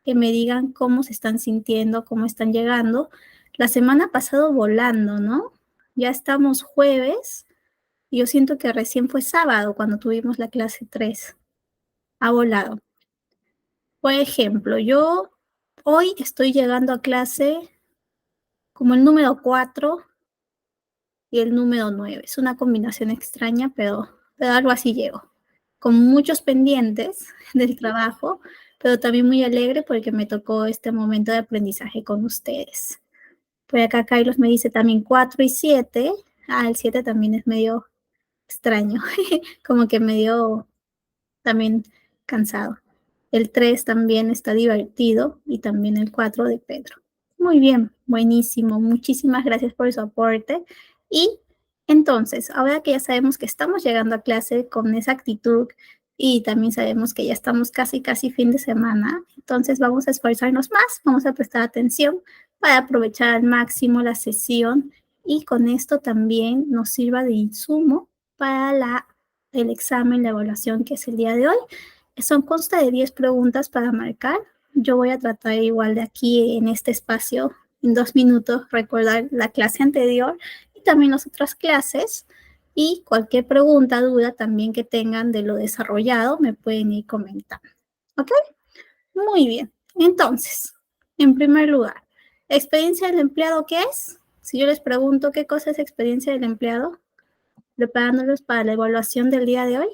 que me digan cómo se están sintiendo, cómo están llegando. La semana ha pasado volando, ¿no? Ya estamos jueves y yo siento que recién fue sábado cuando tuvimos la clase 3. Ha volado. Por ejemplo, yo hoy estoy llegando a clase como el número 4 y el número 9. Es una combinación extraña, pero algo así llego. Con muchos pendientes del trabajo, pero también muy alegre porque me tocó este momento de aprendizaje con ustedes. Por acá Carlos me dice también 4 y 7. Ah, el 7 también es medio extraño, como que medio también cansado. El 3 también está divertido y también el 4 de Pedro. Muy bien, buenísimo. Muchísimas gracias por su aporte. Y entonces, ahora que ya sabemos que estamos llegando a clase con esa actitud y también sabemos que ya estamos casi fin de semana, entonces vamos a esforzarnos más, vamos a prestar atención para aprovechar al máximo la sesión y con esto también nos sirva de insumo para el examen, la evaluación que es el día de hoy. Son consta de 10 preguntas para marcar. Yo voy a tratar igual de aquí en este espacio, en 2 minutos, recordar la clase anterior y también las otras clases. Y cualquier pregunta, duda también que tengan de lo desarrollado, me pueden ir comentando. ¿Ok? Muy bien. Entonces, en primer lugar, ¿experiencia del empleado qué es? Si yo les pregunto qué cosa es experiencia del empleado, preparándolos para la evaluación del día de hoy.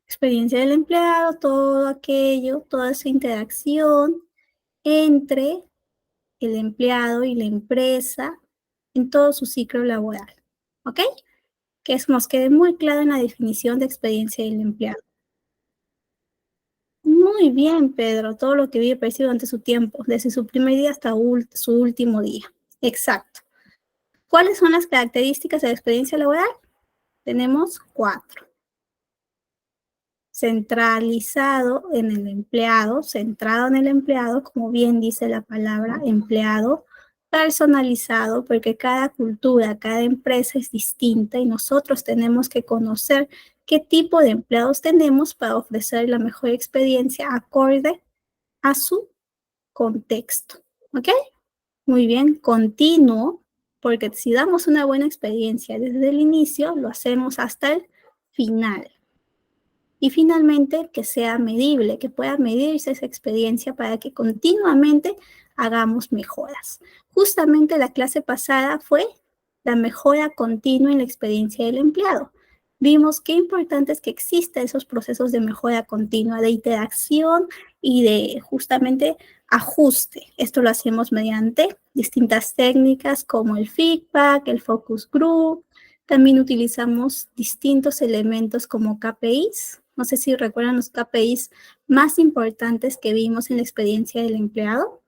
Experiencia del empleado, todo aquello, toda esa interacción entre el empleado y la empresa en todo su ciclo laboral. ¿Ok? Que eso nos quede muy claro en la definición de experiencia del empleado. Muy bien, Pedro, todo lo que vive percibe durante su tiempo, desde su primer día hasta su último día. Exacto. ¿Cuáles son las características de la experiencia laboral? Tenemos 4. Centralizado en el empleado, centrado en el empleado, como bien dice la palabra empleado, personalizado, porque cada cultura, cada empresa es distinta y nosotros tenemos que conocer qué tipo de empleados tenemos para ofrecer la mejor experiencia acorde a su contexto. ¿Ok? Muy bien, continuo, porque si damos una buena experiencia desde el inicio, lo hacemos hasta el final. Y finalmente, que sea medible, que pueda medirse esa experiencia para que continuamente hagamos mejoras. Justamente la clase pasada fue la mejora continua en la experiencia del empleado. Vimos qué importante es que exista esos procesos de mejora continua, de interacción y de justamente ajuste. Esto lo hacemos mediante distintas técnicas como el feedback, el focus group. También utilizamos distintos elementos como KPIs. No sé si recuerdan los KPIs más importantes que vimos en la experiencia del empleado.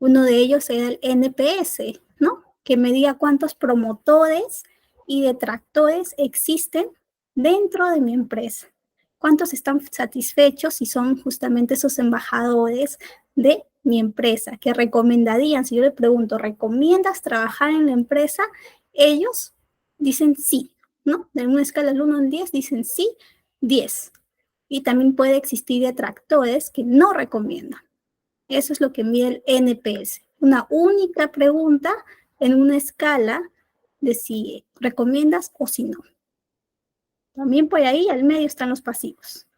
Uno de ellos era el NPS, ¿no? Que medía cuántos promotores y detractores existen dentro de mi empresa. Cuántos están satisfechos y son justamente esos embajadores de mi empresa que recomendarían. Si yo le pregunto, ¿recomiendas trabajar en la empresa? Ellos dicen sí, ¿no? De una escala del 1 al 10 dicen sí, 10. Y también puede existir detractores que no recomiendan. Eso es lo que mide el NPS. Una única pregunta en una escala de si recomiendas o si no. También por ahí al medio están los pasivos.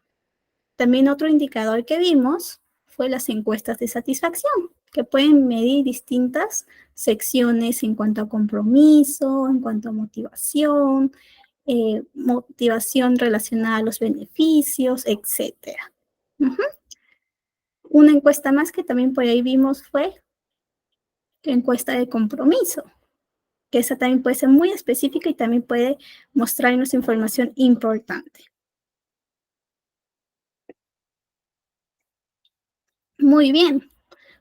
También otro indicador que vimos fue las encuestas de satisfacción, que pueden medir distintas secciones en cuanto a compromiso, en cuanto a motivación, motivación relacionada a los beneficios, etc. Una encuesta más que también por ahí vimos fue la encuesta de compromiso, que esa también puede ser muy específica y también puede mostrarnos información importante. Muy bien,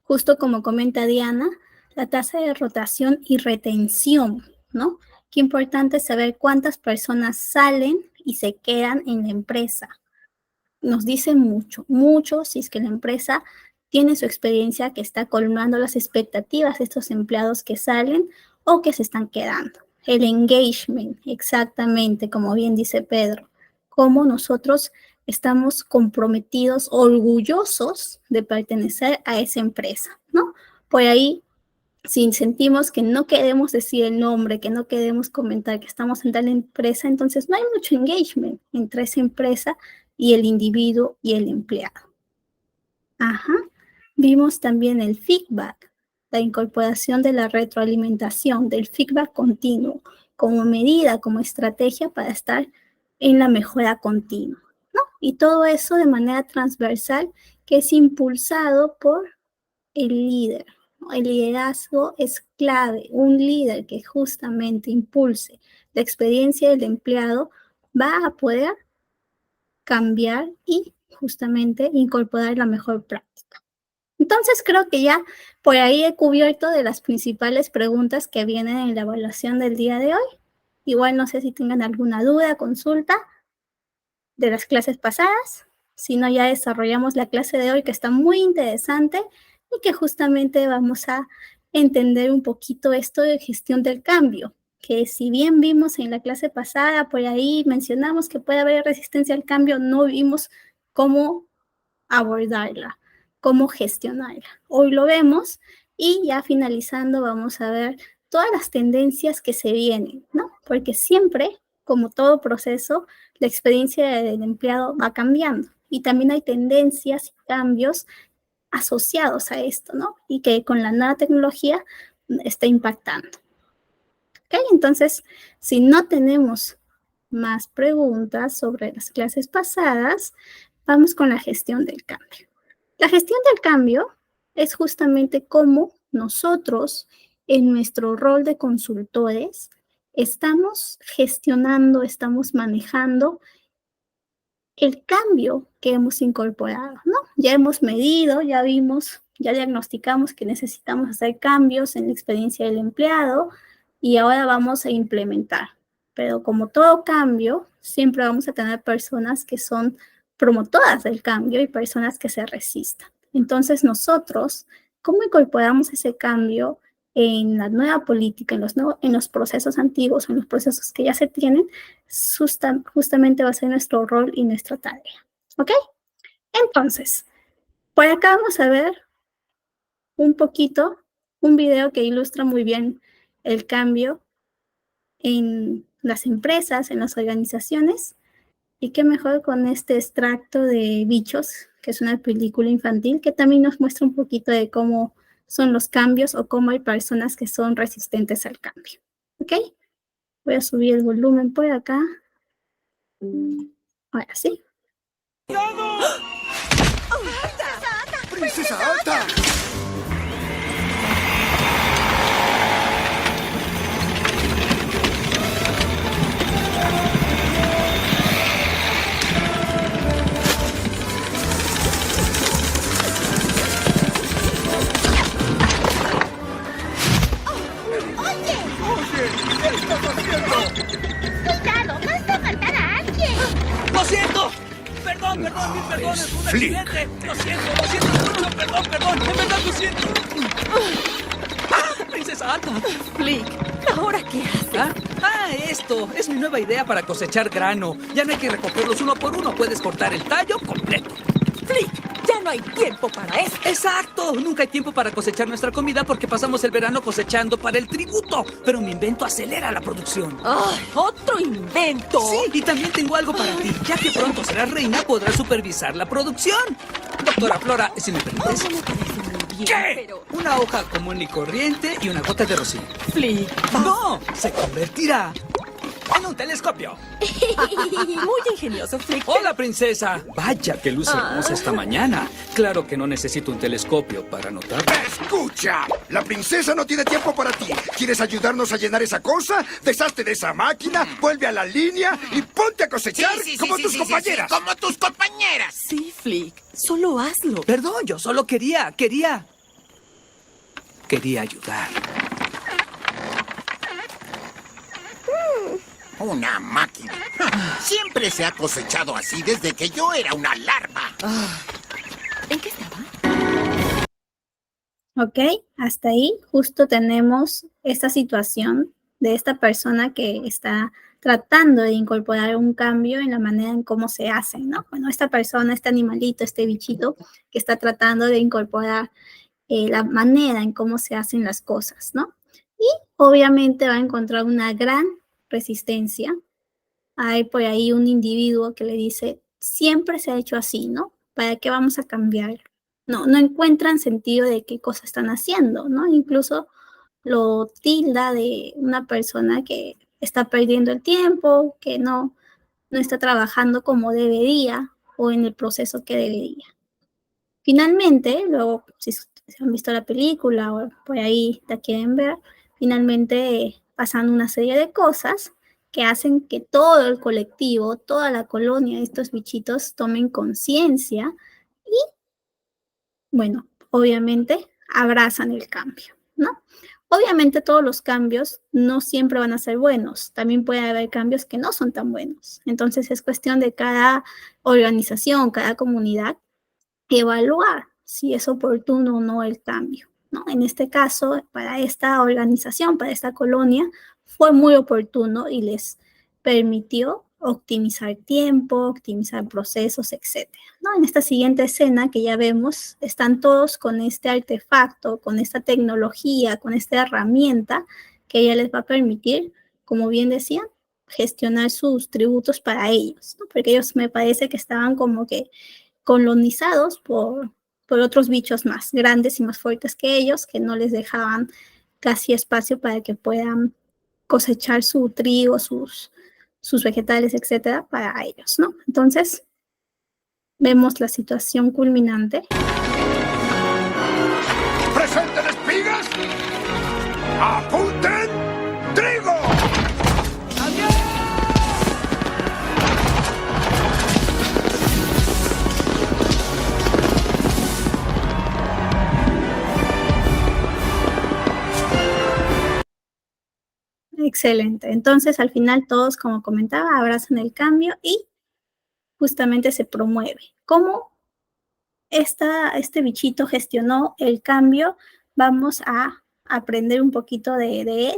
justo como comenta Diana, la tasa de rotación y retención, ¿no? Qué importante saber cuántas personas salen y se quedan en la empresa. Nos dice mucho, mucho si es que la empresa tiene su experiencia que está colmando las expectativas de estos empleados que salen o que se están quedando. El engagement, exactamente, como bien dice Pedro, cómo nosotros estamos comprometidos, orgullosos de pertenecer a esa empresa, ¿no? Por ahí, si sentimos que no queremos decir el nombre, que no queremos comentar que estamos en tal empresa, entonces no hay mucho engagement entre esa empresa y el individuo y el empleado. Ajá. Vimos también el feedback, la incorporación de la retroalimentación, del feedback continuo, como medida, como estrategia para estar en la mejora continua, ¿no? Y todo eso de manera transversal que es impulsado por el líder, ¿no? El liderazgo es clave. Un líder que justamente impulse la experiencia del empleado va a poder cambiar y justamente incorporar la mejor práctica. Entonces creo que ya por ahí he cubierto de las principales preguntas que vienen en la evaluación del día de hoy. Igual no sé si tengan alguna duda, consulta de las clases pasadas. Si no, ya desarrollamos la clase de hoy que está muy interesante y que justamente vamos a entender un poquito esto de gestión del cambio, que si bien vimos en la clase pasada, por ahí mencionamos que puede haber resistencia al cambio, no vimos cómo abordarla, cómo gestionarla. Hoy lo vemos y ya finalizando vamos a ver todas las tendencias que se vienen, ¿no? Porque siempre, como todo proceso, la experiencia del empleado va cambiando y también hay tendencias y cambios asociados a esto, ¿no? Y que con la nueva tecnología está impactando. ¿Ok? Entonces, si no tenemos más preguntas sobre las clases pasadas, vamos con la gestión del cambio. La gestión del cambio es justamente cómo nosotros, en nuestro rol de consultores, estamos gestionando, estamos manejando el cambio que hemos incorporado, ¿no? Ya hemos medido, ya vimos, ya diagnosticamos que necesitamos hacer cambios en la experiencia del empleado y ahora vamos a implementar. Pero como todo cambio, siempre vamos a tener personas que son promotoras del cambio y personas que se resistan. Entonces nosotros, ¿cómo incorporamos ese cambio en la nueva política, en los procesos antiguos, en los procesos que ya se tienen? Justamente va a ser nuestro rol y nuestra tarea. ¿Ok? Entonces, por acá vamos a ver un poquito, un video que ilustra muy bien el cambio en las empresas, en las organizaciones. Y qué mejor con este extracto de Bichos, que es una película infantil que también nos muestra un poquito de cómo son los cambios o cómo hay personas que son resistentes al cambio. ¿Ok? Voy a subir el volumen por acá. Ahora sí. ¡Princesa Alta! ¿Qué estás haciendo? ¡Cuidado! ¡Vas a matar a alguien! ¡Lo siento! Perdón, mil perdones, fue un accidente. Lo siento, no, perdón, en verdad lo siento. Princesa Alta. Flick, ¿ahora qué haces? Esto es mi nueva idea para cosechar grano. Ya no hay que recogerlos uno por uno, puedes cortar el tallo completo. Flick, ya no hay tiempo para eso. ¡Exacto! Nunca hay tiempo para cosechar nuestra comida porque pasamos el verano cosechando para el tributo. Pero mi invento acelera la producción. ¡Ay, otro invento! Sí, y también tengo algo para ti. Ya que pronto serás reina, podrás supervisar la producción. Doctora Flora, si me permites. Eso me parece muy bien, ¿Qué? pero... Una hoja común y corriente y una gota de rocío. Flick, ¡No! Se convertirá en un telescopio. muy ingenioso, Flick. ¡Hola, princesa! Vaya que luz hermosa esta mañana. Claro que no necesito un telescopio para notar. ¡Escucha! La princesa no tiene tiempo para ti. ¿Quieres ayudarnos a llenar esa cosa? Deshazte de esa máquina, vuelve a la línea y ponte a cosechar como tus compañeras. Como tus compañeras. Sí, Flick, solo hazlo. Perdón, yo solo quería ayudar. Una máquina. Siempre se ha cosechado así desde que yo era una larva. ¿En qué estaba? Ok, hasta ahí justo tenemos esta situación de esta persona que está tratando de incorporar un cambio en la manera en cómo se hacen, ¿no? Bueno, esta persona, este animalito, este bichito que está tratando de incorporar la manera en cómo se hacen las cosas, ¿no? Y obviamente va a encontrar una gran resistencia. Hay por ahí un individuo que le dice, siempre se ha hecho así, ¿no? ¿Para qué vamos a cambiar? No encuentran sentido de qué cosa están haciendo, ¿no? Incluso lo tilda de una persona que está perdiendo el tiempo, que no está trabajando como debería o en el proceso que debería. Finalmente, luego, si han visto la película o por ahí la quieren ver, finalmente pasan una serie de cosas que hacen que todo el colectivo, toda la colonia de estos bichitos tomen conciencia y, bueno, obviamente abrazan el cambio, ¿no? Obviamente todos los cambios no siempre van a ser buenos, también puede haber cambios que no son tan buenos. Entonces es cuestión de cada organización, cada comunidad, evaluar si es oportuno o no el cambio, ¿no? En este caso, para esta organización, para esta colonia, fue muy oportuno y les permitió optimizar tiempo, optimizar procesos, etcétera, ¿no? En esta siguiente escena que ya vemos, están todos con este artefacto, con esta tecnología, con esta herramienta que ya les va a permitir, como bien decían, gestionar sus tributos para ellos, ¿no? Porque ellos me parece que estaban como que colonizados por otros bichos más grandes y más fuertes que ellos, que no les dejaban casi espacio para que puedan cosechar su trigo, sus vegetales, etcétera, para ellos, ¿no? Entonces, vemos la situación culminante. ¡Presenten espigas! ¡Apunten! ¡Trigo! Excelente. Entonces, al final todos, como comentaba, abrazan el cambio y justamente se promueve. ¿Cómo este bichito gestionó el cambio? Vamos a aprender un poquito de él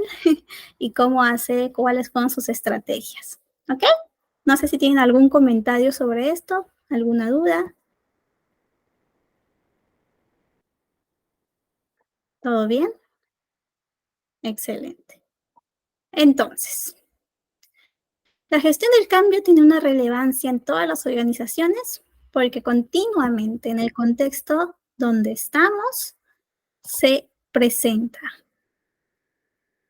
y cómo hace, cuáles fueron sus estrategias. ¿Ok? No sé si tienen algún comentario sobre esto, alguna duda. ¿Todo bien? Excelente. Entonces, la gestión del cambio tiene una relevancia en todas las organizaciones porque continuamente en el contexto donde estamos se presenta.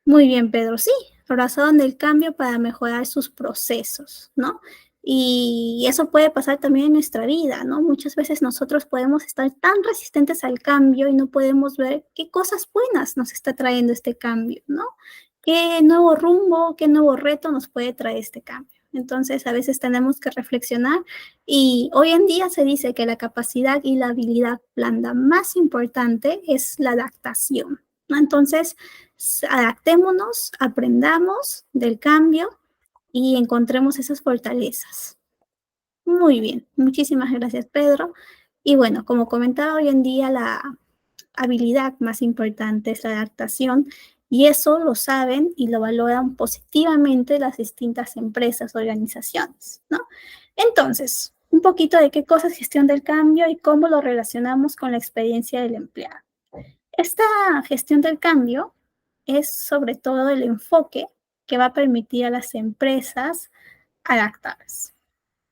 Muy bien, Pedro, sí, abrazaron del cambio para mejorar sus procesos, ¿no? Y eso puede pasar también en nuestra vida, ¿no? Muchas veces nosotros podemos estar tan resistentes al cambio y no podemos ver qué cosas buenas nos está trayendo este cambio, ¿no? ¿Qué nuevo rumbo, qué nuevo reto nos puede traer este cambio? Entonces, a veces tenemos que reflexionar y hoy en día se dice que la capacidad y la habilidad blanda más importante es la adaptación, ¿no? Entonces, adaptémonos, aprendamos del cambio y encontremos esas fortalezas. Muy bien, muchísimas gracias, Pedro. Y bueno, como comentaba, hoy en día la habilidad más importante es la adaptación y eso lo saben y lo valoran positivamente las distintas empresas, organizaciones, ¿no? Entonces, un poquito de qué cosa es gestión del cambio y cómo lo relacionamos con la experiencia del empleado. Esta gestión del cambio es sobre todo el enfoque que va a permitir a las empresas adaptarse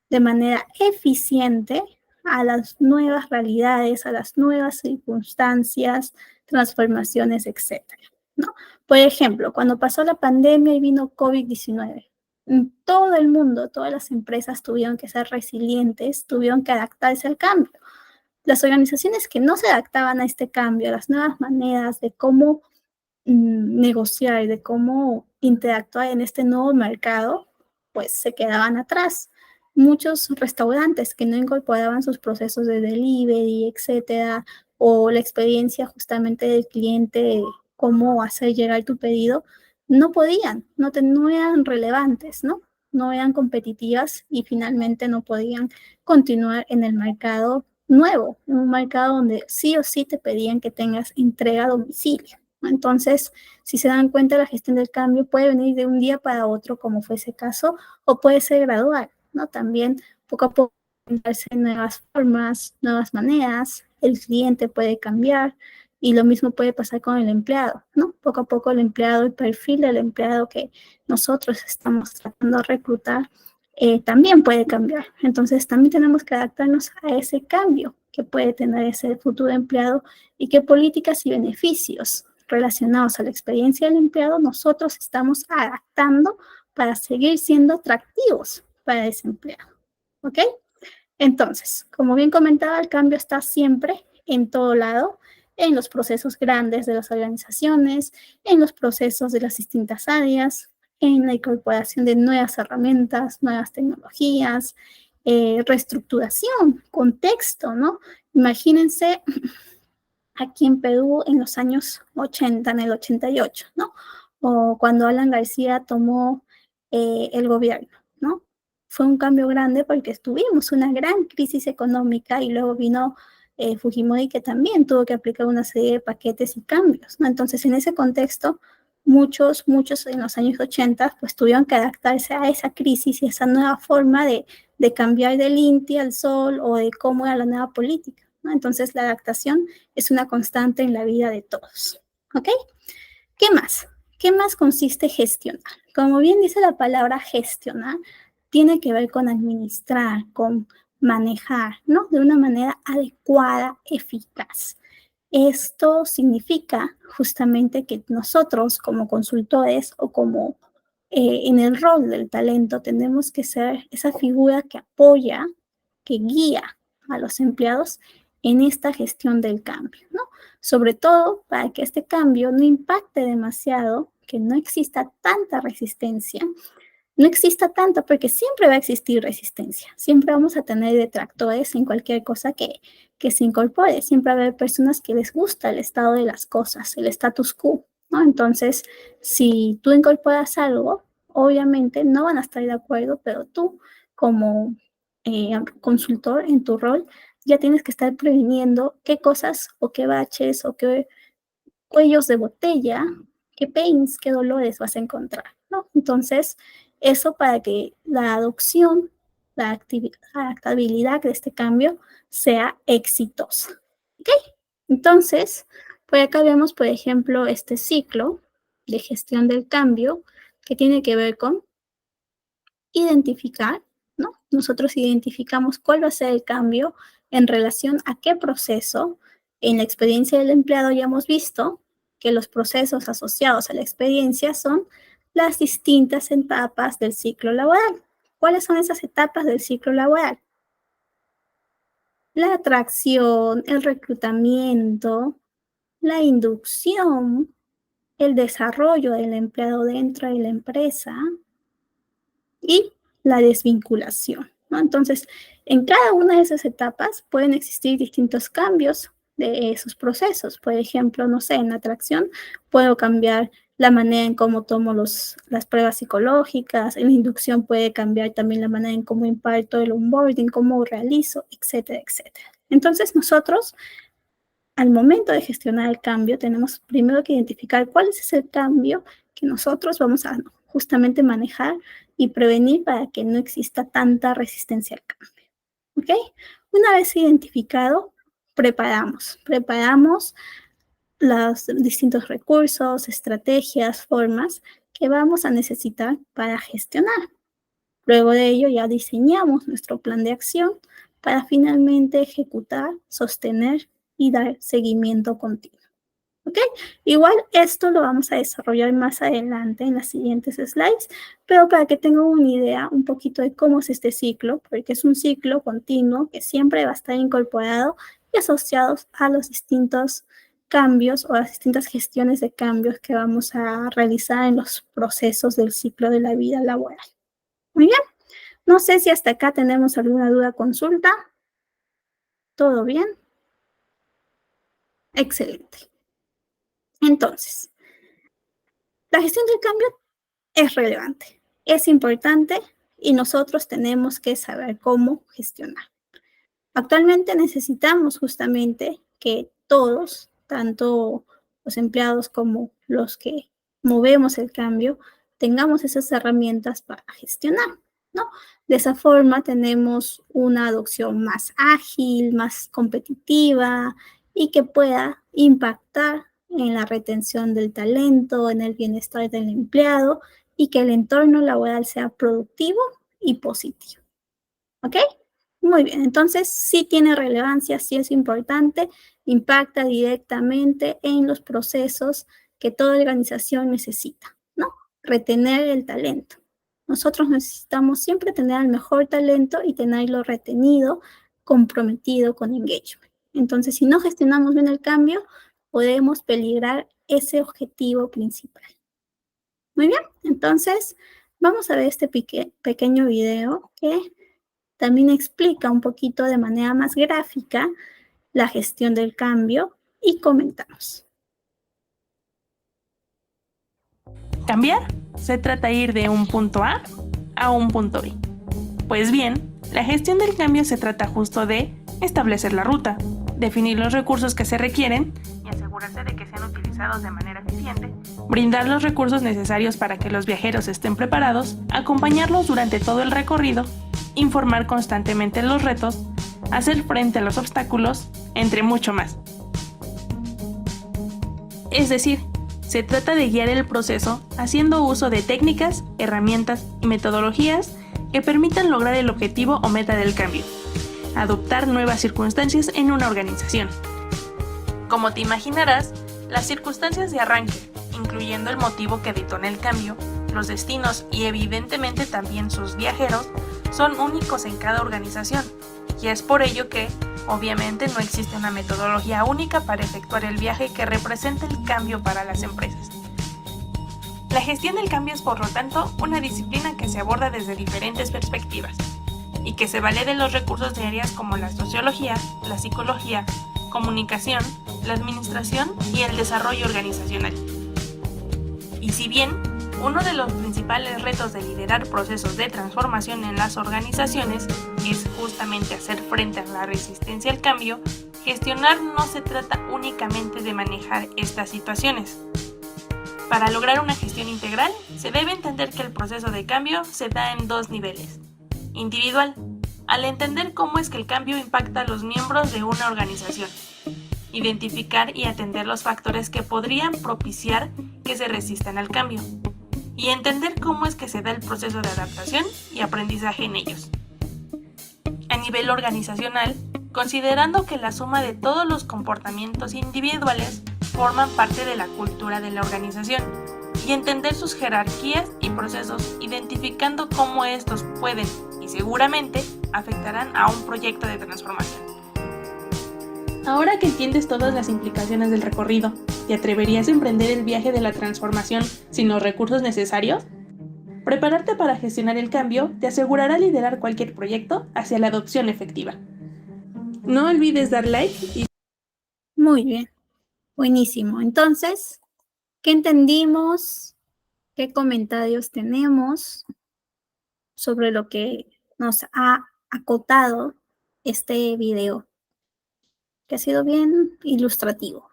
de manera eficiente a las nuevas realidades, a las nuevas circunstancias, transformaciones, etcétera, ¿no? Por ejemplo, cuando pasó la pandemia y vino COVID-19, en todo el mundo, todas las empresas tuvieron que ser resilientes, tuvieron que adaptarse al cambio. Las organizaciones que no se adaptaban a este cambio, a las nuevas maneras de cómo negociar, de cómo interactuar en este nuevo mercado, pues se quedaban atrás. Muchos restaurantes que no incorporaban sus procesos de delivery, etcétera, o la experiencia justamente del cliente, cómo hacer llegar tu pedido, no podían, no eran relevantes, ¿no? No eran competitivas y finalmente no podían continuar en el mercado nuevo, en un mercado donde sí o sí te pedían que tengas entrega a domicilio, Entonces, si se dan cuenta, la gestión del cambio puede venir de un día para otro, como fue ese caso, o puede ser gradual, ¿no? También poco a poco darse nuevas formas, nuevas maneras, el cliente puede cambiar y lo mismo puede pasar con el empleado, ¿no? Poco a poco el empleado, el perfil del empleado que nosotros estamos tratando de reclutar también puede cambiar. Entonces, también tenemos que adaptarnos a ese cambio que puede tener ese futuro empleado y qué políticas y beneficios relacionados a la experiencia del empleado nosotros estamos adaptando para seguir siendo atractivos para ese empleado. ¿Ok? Entonces, como bien comentaba, el cambio está siempre en todo lado, en los procesos grandes de las organizaciones, en los procesos de las distintas áreas, en la incorporación de nuevas herramientas, nuevas tecnologías, reestructuración, contexto, ¿no? Imagínense aquí en Perú en los años 80, en el 88, ¿no? O cuando Alan García tomó el gobierno, ¿no? Fue un cambio grande porque tuvimos una gran crisis económica y luego vino Fujimori que también tuvo que aplicar una serie de paquetes y cambios, ¿no? Entonces, en ese contexto, muchos en los años 80 pues tuvieron que adaptarse a esa crisis y esa nueva forma de cambiar del INTI al sol o de cómo era la nueva política, ¿no? Entonces, la adaptación es una constante en la vida de todos. ¿Ok? ¿Qué más? ¿Qué más consiste gestionar? Como bien dice la palabra gestionar, tiene que ver con administrar, con manejar, ¿no? De una manera adecuada, eficaz. Esto significa justamente que nosotros como consultores o como en el rol del talento tenemos que ser esa figura que apoya, que guía a los empleados en esta gestión del cambio, ¿no? Sobre todo para que este cambio no impacte demasiado, que no exista tanta resistencia, no exista tanto, porque siempre va a existir resistencia, siempre vamos a tener detractores en cualquier cosa que se incorpore, siempre va a haber personas que les gusta el estado de las cosas, el status quo, ¿no? Entonces, si tú incorporas algo, obviamente no van a estar de acuerdo, pero tú como consultor en tu rol, ya tienes que estar previniendo qué cosas o qué baches o qué cuellos de botella, qué pains, qué dolores vas a encontrar, ¿no? Entonces, eso para que la adopción, la adaptabilidad de este cambio sea exitosa, ¿ok? Entonces, por acá vemos, por ejemplo, este ciclo de gestión del cambio que tiene que ver con identificar, ¿no? Nosotros identificamos cuál va a ser el cambio en relación a qué proceso. En la experiencia del empleado ya hemos visto que los procesos asociados a la experiencia son las distintas etapas del ciclo laboral. ¿Cuáles son esas etapas del ciclo laboral? La atracción, el reclutamiento, la inducción, el desarrollo del empleado dentro de la empresa y la desvinculación, ¿no? Entonces, en cada una de esas etapas pueden existir distintos cambios de esos procesos. Por ejemplo, no sé, en la atracción puedo cambiar la manera en cómo tomo las pruebas psicológicas, en la inducción puede cambiar también la manera en cómo imparto el onboarding, cómo realizo, etcétera, etcétera. Entonces, nosotros, al momento de gestionar el cambio, tenemos primero que identificar cuál es ese cambio que nosotros vamos a justamente manejar y prevenir para que no exista tanta resistencia al cambio. ¿Ok? Una vez identificado, preparamos los distintos recursos, estrategias, formas que vamos a necesitar para gestionar. Luego de ello ya diseñamos nuestro plan de acción para finalmente ejecutar, sostener y dar seguimiento continuo. ¿Ok? Igual esto lo vamos a desarrollar más adelante en las siguientes slides, pero para que tengan una idea un poquito de cómo es este ciclo, porque es un ciclo continuo que siempre va a estar incorporado y asociado a los distintos cambios o a las distintas gestiones de cambios que vamos a realizar en los procesos del ciclo de la vida laboral. Muy bien. No sé si hasta acá tenemos alguna duda, consulta. ¿Todo bien? Excelente. Entonces, la gestión del cambio es relevante, es importante y nosotros tenemos que saber cómo gestionar. Actualmente necesitamos justamente que todos, tanto los empleados como los que movemos el cambio, tengamos esas herramientas para gestionar, ¿no? De esa forma tenemos una adopción más ágil, más competitiva y que pueda impactar en la retención del talento, en el bienestar del empleado y que el entorno laboral sea productivo y positivo. ¿Ok? Muy bien, entonces sí tiene relevancia, sí es importante, impacta directamente en los procesos que toda organización necesita, ¿no? Retener el talento. Nosotros necesitamos siempre tener el mejor talento y tenerlo retenido, comprometido con engagement. Entonces, si no gestionamos bien el cambio, podemos peligrar ese objetivo principal. Muy bien, entonces vamos a ver este pequeño video que también explica un poquito de manera más gráfica la gestión del cambio y comentamos. Cambiar se trata de ir de un punto a un punto B. Pues bien, la gestión del cambio se trata justo de establecer la ruta, definir los recursos que se requieren y asegurarse de que sean utilizados de manera eficiente, brindar los recursos necesarios para que los viajeros estén preparados, acompañarlos durante todo el recorrido, informar constantemente los retos, hacer frente a los obstáculos, entre mucho más. Es decir, se trata de guiar el proceso haciendo uso de técnicas, herramientas y metodologías que permitan lograr el objetivo o meta del cambio, adoptar nuevas circunstancias en una organización. Como te imaginarás, las circunstancias de arranque, incluyendo el motivo que detona el cambio, los destinos y evidentemente también sus viajeros, son únicos en cada organización, y es por ello que, obviamente, no existe una metodología única para efectuar el viaje que represente el cambio para las empresas. La gestión del cambio es, por lo tanto, una disciplina que se aborda desde diferentes perspectivas y que se vale de los recursos de áreas como la sociología, la psicología, comunicación, la administración y el desarrollo organizacional. Y si bien uno de los principales retos de liderar procesos de transformación en las organizaciones es justamente hacer frente a la resistencia al cambio, gestionar no se trata únicamente de manejar estas situaciones. Para lograr una gestión integral, se debe entender que el proceso de cambio se da en dos niveles. Individual, al entender cómo es que el cambio impacta a los miembros de una organización. Identificar y atender los factores que podrían propiciar que se resistan al cambio. Y entender cómo es que se da el proceso de adaptación y aprendizaje en ellos. A nivel organizacional, considerando que la suma de todos los comportamientos individuales forman parte de la cultura de la organización y entender sus jerarquías y procesos, identificando cómo estos pueden y seguramente afectarán a un proyecto de transformación. Ahora que entiendes todas las implicaciones del recorrido, ¿te atreverías a emprender el viaje de la transformación sin los recursos necesarios? Prepararte para gestionar el cambio te asegurará liderar cualquier proyecto hacia la adopción efectiva. No olvides dar like y... Muy bien, buenísimo. Entonces, ¿qué entendimos? ¿Qué comentarios tenemos sobre lo que nos ha acotado este video? Que ha sido bien ilustrativo.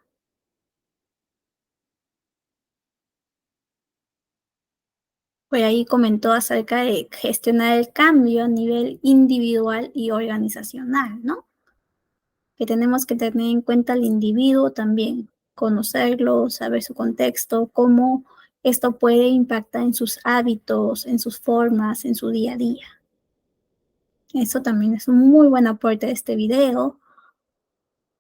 Por ahí comentó acerca de gestionar el cambio a nivel individual y organizacional, ¿no? Que tenemos que tener en cuenta al individuo también, conocerlo, saber su contexto, cómo esto puede impactar en sus hábitos, en sus formas, en su día a día. Eso también es un muy buen aporte de este video.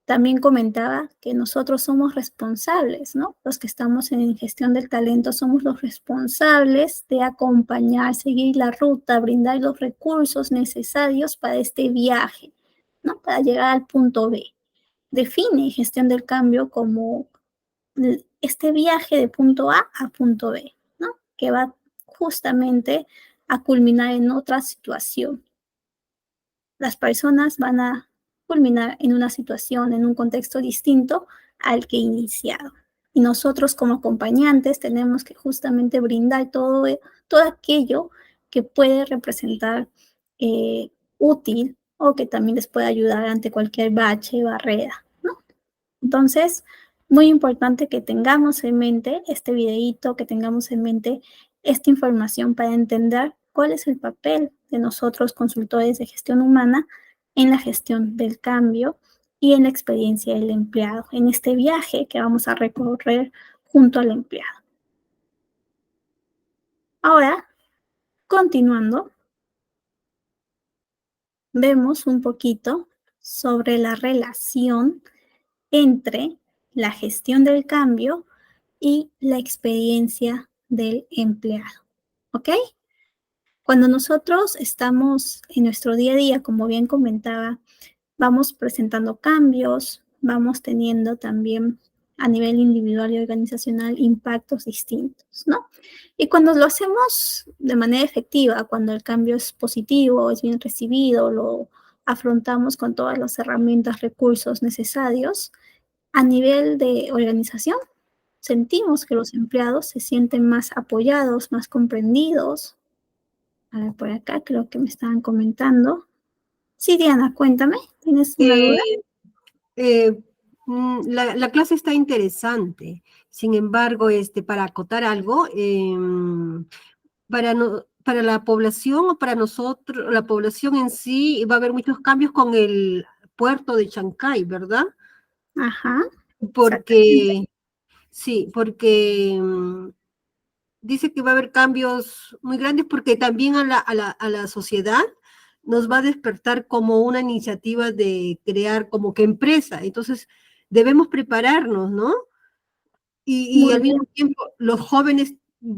También comentaba que nosotros somos responsables, ¿no? Los que estamos en gestión del talento somos los responsables de acompañar, seguir la ruta, brindar los recursos necesarios para este viaje, ¿no? Para llegar al punto B. Define gestión del cambio como este viaje de punto A a punto B, ¿no? Que va justamente a culminar en otra situación. Las personas van a culminar en una situación, en un contexto distinto al que iniciaron. Y nosotros como acompañantes tenemos que justamente brindar todo aquello que puede representar útil o que también les puede ayudar ante cualquier bache, barrera, ¿no? Entonces, Muy importante que tengamos en mente este videíto, que tengamos en mente esta información para entender cuál es el papel de nosotros, consultores de gestión humana, en la gestión del cambio y en la experiencia del empleado, en este viaje que vamos a recorrer junto al empleado. Ahora, continuando, vemos un poquito sobre la relación entre la gestión del cambio y la experiencia del empleado. ¿Ok? Cuando nosotros estamos en nuestro día a día, como bien comentaba, vamos presentando cambios, vamos teniendo también a nivel individual y organizacional impactos distintos, ¿no? Y cuando lo hacemos de manera efectiva, cuando el cambio es positivo, es bien recibido, lo afrontamos con todas las herramientas, recursos necesarios, a nivel de organización, sentimos que los empleados se sienten más apoyados, más comprendidos. A ver, por acá creo que me estaban comentando. Sí, Diana, cuéntame, ¿tienes una duda? Eh, la clase está interesante. Sin embargo, para acotar algo, para la población o para nosotros, la población en sí, va a haber muchos cambios con el puerto de Chancay, ¿verdad? Ajá. Porque, sí, porque dice que va a haber cambios muy grandes porque también a la sociedad nos va a despertar como una iniciativa de crear como que empresa. Entonces, debemos prepararnos, ¿no? Y al mismo tiempo, los jóvenes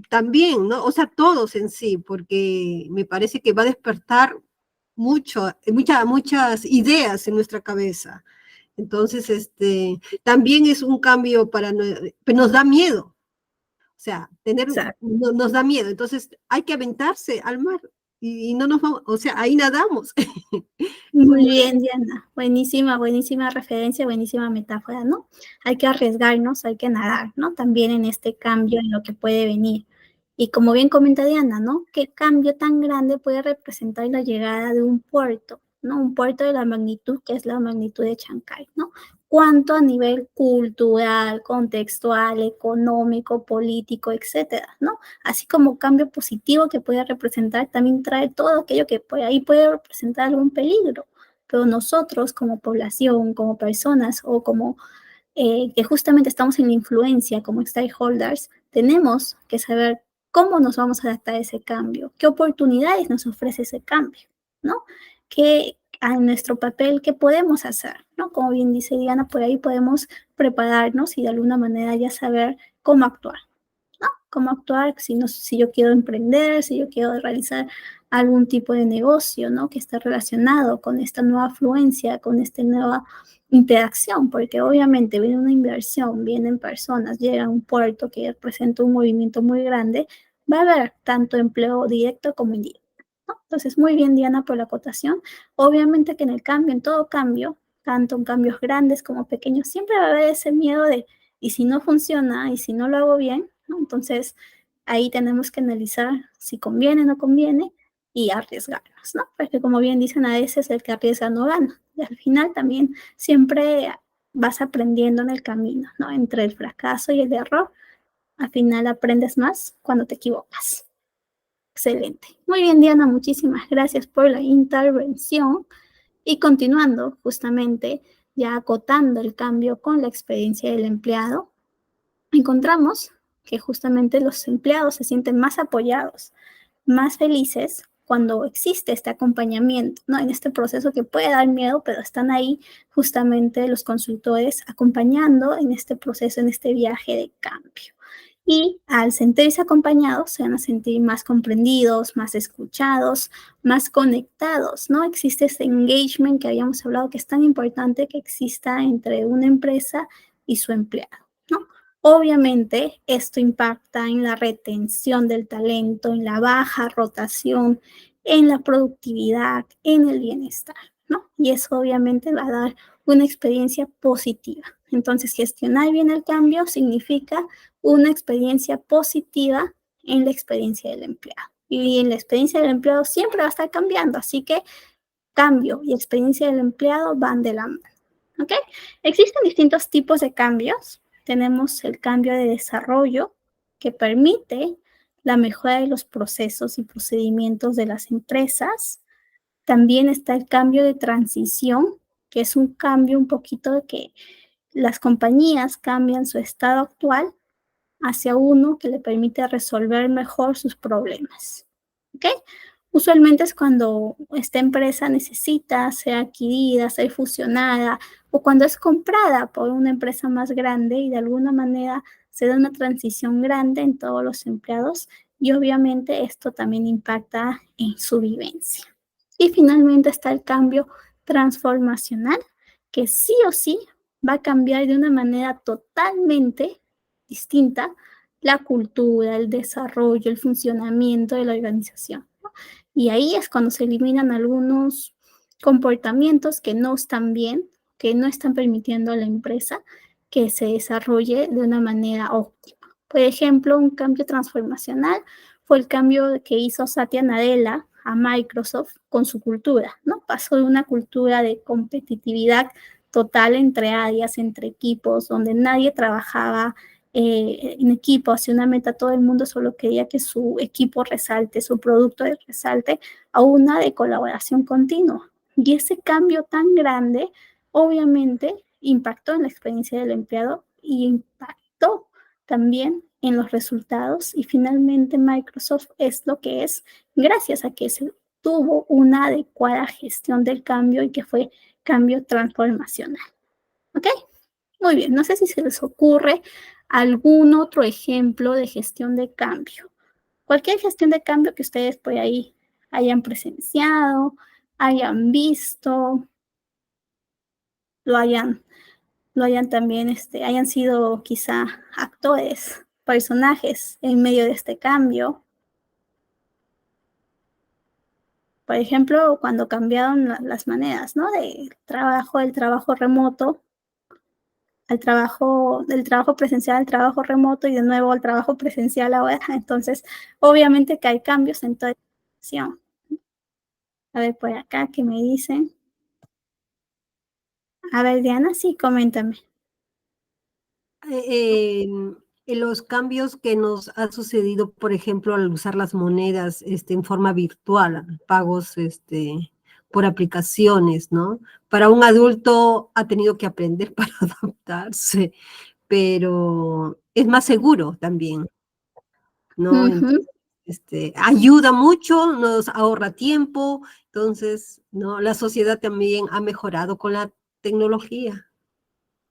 también, ¿no? O sea, todos en sí, porque me parece que va a despertar muchas ideas en nuestra cabeza. Entonces, también es un cambio pero nos da miedo. O sea, nos da miedo. Entonces, hay que aventarse al mar y no nos vamos, o sea, ahí nadamos. Muy bien, Diana. Buenísima, buenísima referencia, buenísima metáfora, ¿no? Hay que arriesgarnos, hay que nadar, ¿no? También en este cambio, en lo que puede venir. Y como bien comenta Diana, ¿no? ¿Qué cambio tan grande puede representar la llegada de un puerto, ¿no? Un puerto de la magnitud que es la magnitud de Chancay, ¿no? Cuánto a nivel cultural, contextual, económico, político, etcétera, ¿no? Así como cambio positivo que puede representar, también trae todo aquello que por ahí puede representar algún peligro. Pero nosotros como población, como personas o como que justamente estamos en la influencia como stakeholders, tenemos que saber cómo nos vamos a adaptar a ese cambio, qué oportunidades nos ofrece ese cambio, ¿no? ¿Qué a nuestro papel, qué podemos hacer, ¿no? Como bien dice Diana, por ahí podemos prepararnos y de alguna manera ya saber cómo actuar, ¿no? Cómo actuar si yo quiero emprender, si yo quiero realizar algún tipo de negocio, ¿no? Que esté relacionado con esta nueva afluencia, con esta nueva interacción, porque obviamente viene una inversión, vienen personas, llega a un puerto que representa un movimiento muy grande, va a haber tanto empleo directo como indirecto, ¿no? Entonces, muy bien, Diana, por la acotación. Obviamente que en el cambio, en todo cambio, tanto en cambios grandes como pequeños, siempre va a haber ese miedo de, ¿y si no funciona? ¿Y si no lo hago bien? ¿No? Entonces, ahí tenemos que analizar si conviene o no conviene y arriesgarnos, ¿no? Porque como bien dicen, a veces el que arriesga no gana. Y al final también siempre vas aprendiendo en el camino, ¿no? Entre el fracaso y el error, al final aprendes más cuando te equivocas. Excelente. Muy bien, Diana, muchísimas gracias por la intervención. Y continuando, justamente, ya acotando el cambio con la experiencia del empleado, encontramos que justamente los empleados se sienten más apoyados, más felices cuando existe este acompañamiento, ¿no? En este proceso que puede dar miedo, pero están ahí justamente los consultores acompañando en este proceso, en este viaje de cambio. Y al sentirse acompañados, se van a sentir más comprendidos, más escuchados, más conectados, ¿no? Existe este engagement que habíamos hablado que es tan importante que exista entre una empresa y su empleado, ¿no? Obviamente, esto impacta en la retención del talento, en la baja rotación, en la productividad, en el bienestar, ¿no? Y eso obviamente va a dar una experiencia positiva. Entonces, gestionar bien el cambio significa una experiencia positiva en la experiencia del empleado. Y en la experiencia del empleado siempre va a estar cambiando, así que cambio y experiencia del empleado van de la mano, ¿ok? Existen distintos tipos de cambios. tenemos el cambio de desarrollo que permite la mejora de los procesos y procedimientos de las empresas. También está el cambio de transición, que es un cambio un poquito de que las compañías cambian su estado actual hacia uno que le permite resolver mejor sus problemas. ¿Ok? Usualmente es cuando esta empresa necesita ser adquirida, ser fusionada, o cuando es comprada por una empresa más grande y de alguna manera se da una transición grande en todos los empleados y obviamente esto también impacta en su vivencia. Y finalmente está el cambio transformacional, que sí o sí va a cambiar de una manera totalmente distinta la cultura, el desarrollo, el funcionamiento de la organización, ¿no? Y ahí es cuando se eliminan algunos comportamientos que no están bien, que no están permitiendo a la empresa que se desarrolle de una manera óptima. Por ejemplo, un cambio transformacional fue el cambio que hizo Satya Nadella a Microsoft con su cultura, ¿no? Pasó de una cultura de competitividad total entre áreas, entre equipos, donde nadie trabajaba en equipo, hacia una meta, todo el mundo solo quería que su equipo resalte, su producto resalte, a una de colaboración continua. Y ese cambio tan grande, obviamente, impactó en la experiencia del empleado y impactó también en los resultados. Y finalmente Microsoft es lo que es gracias a que se tuvo una adecuada gestión del cambio y que fue cambio transformacional. ¿Ok? Muy bien, no sé si se les ocurre algún otro ejemplo de gestión de cambio. Cualquier gestión de cambio que ustedes por ahí hayan presenciado, hayan visto, lo hayan también, hayan sido quizá actores, personajes en medio de este cambio. Por ejemplo, cuando cambiaron las maneras, ¿no? Del trabajo remoto, del trabajo presencial al trabajo remoto y de nuevo al trabajo presencial ahora. Entonces, obviamente que hay cambios en toda la situación. A ver, por acá, ¿qué me dicen? A ver, Diana, sí, coméntame. En los cambios que nos ha sucedido, por ejemplo, al usar las monedas en forma virtual, pagos por aplicaciones, ¿no? Para un adulto ha tenido que aprender para adaptarse, pero es más seguro también, ¿no? Entonces, ayuda mucho, nos ahorra tiempo, entonces, ¿no? La sociedad también ha mejorado con la tecnología.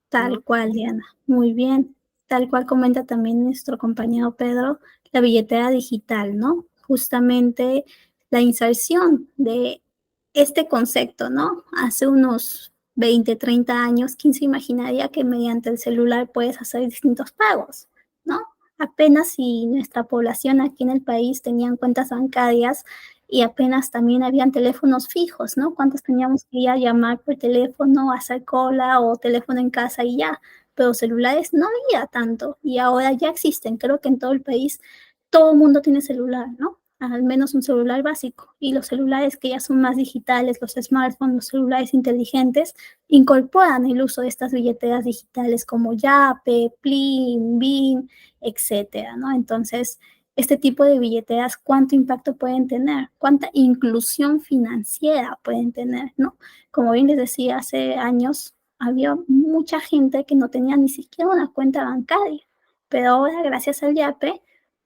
Tal cual, Diana. Muy bien. Tal cual comenta también nuestro compañero Pedro, la billetera digital, ¿no? Justamente la inserción de este concepto, ¿no? Hace unos 20, 30 años, ¿quién se imaginaría que mediante el celular puedes hacer distintos pagos, ¿no? Apenas si nuestra población aquí en el país tenían cuentas bancarias y apenas también habían teléfonos fijos, ¿no? ¿Cuántos teníamos que ir a llamar por teléfono, hacer cola o teléfono en casa y ya? Pero celulares no había tanto y ahora ya existen. Creo que en todo el país todo el mundo tiene celular, ¿no? Al menos un celular básico. Y los celulares que ya son más digitales, los smartphones, los celulares inteligentes, incorporan el uso de estas billeteras digitales como Yape, Plin, BIN, etcétera, ¿no? Entonces, este tipo de billeteras, ¿cuánto impacto pueden tener? ¿Cuánta inclusión financiera pueden tener, no? Como bien les decía, hace años había mucha gente que no tenía ni siquiera una cuenta bancaria, pero ahora, gracias al Yape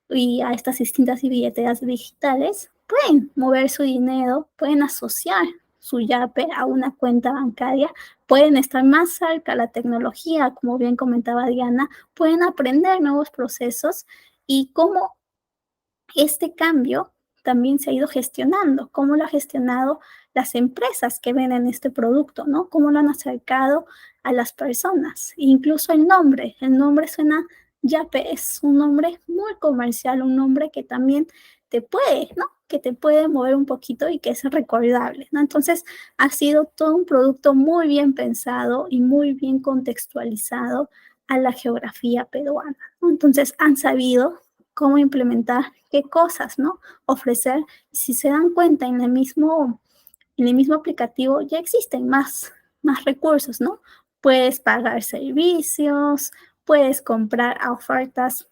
y a estas distintas billeteras digitales, pueden mover su dinero, pueden asociar su Yape a una cuenta bancaria, pueden estar más cerca de la tecnología, como bien comentaba Diana, pueden aprender nuevos procesos y cómo este cambio también se ha ido gestionando, cómo lo ha gestionado las empresas que venden este producto, ¿no? Cómo lo han acercado a las personas. Incluso el nombre suena, Yape es un nombre muy comercial, un nombre que también te puede, ¿no? Que te puede mover un poquito y que es recordable, ¿no? Entonces, ha sido todo un producto muy bien pensado y muy bien contextualizado a la geografía peruana, ¿no? Entonces, han sabido cómo implementar qué cosas, ¿no? Ofrecer. Si se dan cuenta, en el mismo aplicativo ya existen más recursos, ¿no? Puedes pagar servicios, puedes comprar a ofertas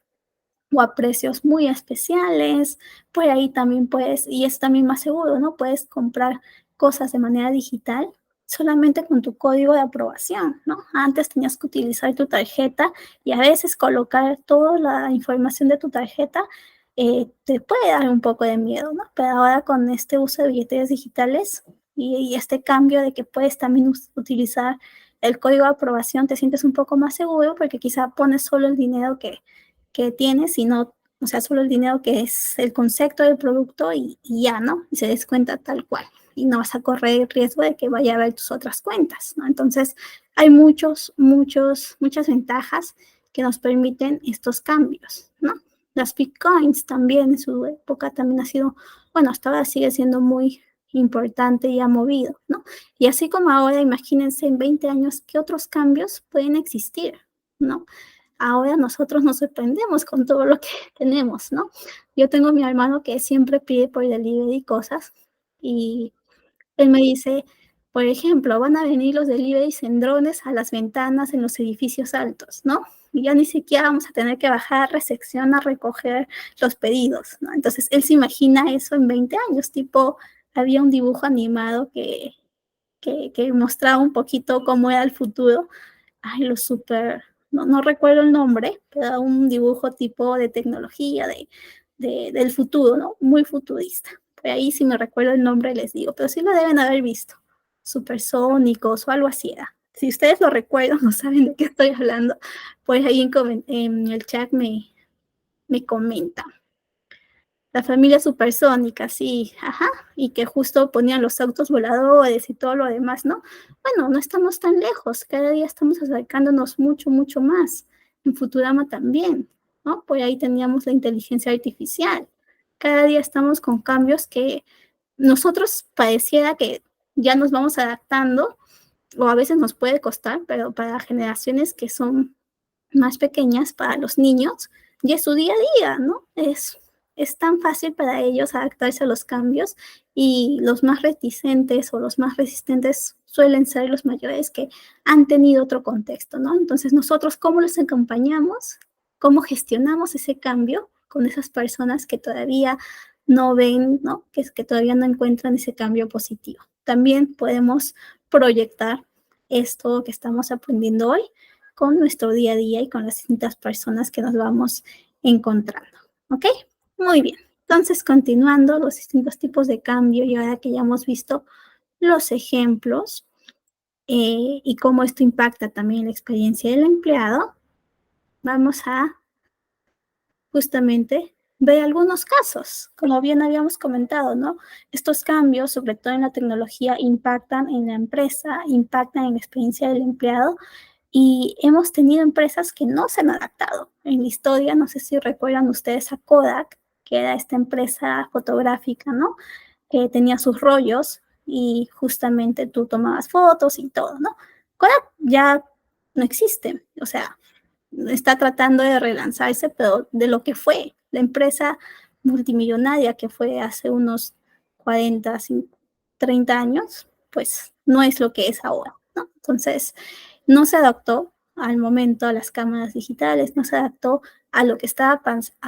o a precios muy especiales. Por ahí también puedes, y es también más seguro, ¿no? Puedes comprar cosas de manera digital solamente con tu código de aprobación, ¿no? Antes tenías que utilizar tu tarjeta y a veces colocar toda la información de tu tarjeta te puede dar un poco de miedo, ¿no? Pero ahora con este uso de billeteras digitales y este cambio de que puedes también utilizar el código de aprobación, te sientes un poco más seguro porque quizá pones solo el dinero que tienes y no, o sea, solo el dinero que es el concepto del producto y ya, ¿no? Y se descuenta tal cual. Y no vas a correr el riesgo de que vaya a ver tus otras cuentas, ¿no? Entonces, hay muchas ventajas que nos permiten estos cambios, ¿no? Las Bitcoins también en su época también ha sido, bueno, hasta ahora sigue siendo muy importante y ha movido, ¿no? Y así como ahora, imagínense en 20 años qué otros cambios pueden existir, ¿no? Ahora nosotros nos sorprendemos con todo lo que tenemos, ¿no? Yo tengo a mi hermano que siempre pide por delivery cosas y él me dice, por ejemplo, van a venir los deliveries en drones a las ventanas en los edificios altos, ¿no? Y ya ni siquiera vamos a tener que bajar a recepción a recoger los pedidos, ¿no? Entonces, él se imagina eso en 20 años, tipo, había un dibujo animado que mostraba un poquito cómo era el futuro. Ay, lo súper, no recuerdo el nombre, pero un dibujo tipo de tecnología, del futuro, ¿no? Muy futurista. Por ahí si me recuerdo el nombre les digo, pero sí lo deben haber visto. Supersónicos o algo así era. Si ustedes lo recuerdan o saben de qué estoy hablando, pues ahí en el chat me comentan. La familia supersónica, sí, ajá, y que justo ponían los autos voladores y todo lo demás, ¿no? Bueno, no estamos tan lejos, cada día estamos acercándonos mucho, mucho más. En Futurama también, ¿no? Por ahí teníamos la inteligencia artificial. Cada día estamos con cambios que nosotros pareciera que ya nos vamos adaptando, o a veces nos puede costar, pero para generaciones que son más pequeñas, para los niños, ya es su día a día, ¿no? Es tan fácil para ellos adaptarse a los cambios y los más reticentes o los más resistentes suelen ser los mayores que han tenido otro contexto, ¿no? Entonces, nosotros, ¿cómo los acompañamos? ¿Cómo gestionamos ese cambio con esas personas que todavía no ven, ¿no? Que todavía no encuentran ese cambio positivo? También podemos proyectar esto que estamos aprendiendo hoy con nuestro día a día y con las distintas personas que nos vamos encontrando, ¿ok? Muy bien, entonces continuando los distintos tipos de cambio y ahora que ya hemos visto los ejemplos y cómo esto impacta también la experiencia del empleado, vamos a justamente ver algunos casos, como bien habíamos comentado, ¿no? Estos cambios, sobre todo en la tecnología, impactan en la empresa, impactan en la experiencia del empleado y hemos tenido empresas que no se han adaptado. En la historia, no sé si recuerdan ustedes a Kodak, que era esta empresa fotográfica, ¿no? Que tenía sus rollos y justamente tú tomabas fotos y todo, ¿no? Kodak ya no existe, o sea, está tratando de relanzarse, pero de lo que fue la empresa multimillonaria que fue hace unos 40, 30 años, pues no es lo que es ahora, ¿no? Entonces, no se adaptó al momento a las cámaras digitales, no se adaptó a lo que estaba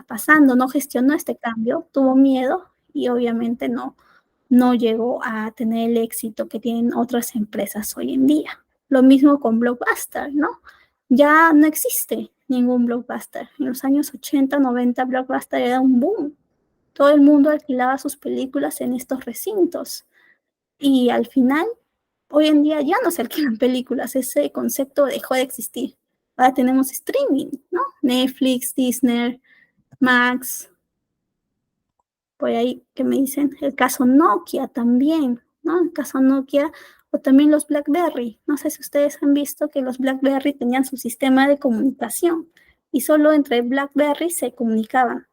pasando, no gestionó este cambio, tuvo miedo y obviamente no llegó a tener el éxito que tienen otras empresas hoy en día. Lo mismo con Blockbuster, ¿no? Ya no existe ningún Blockbuster. En los años 80, 90, Blockbuster era un boom. Todo el mundo alquilaba sus películas en estos recintos. Y al final, hoy en día ya no se alquilan películas, ese concepto dejó de existir. Ahora tenemos streaming, ¿no? Netflix, Disney, Max, por ahí que me dicen, el caso Nokia también, ¿no? El caso Nokia o también los BlackBerry. No sé si ustedes han visto que los BlackBerry tenían su sistema de comunicación y solo entre BlackBerry se comunicaban.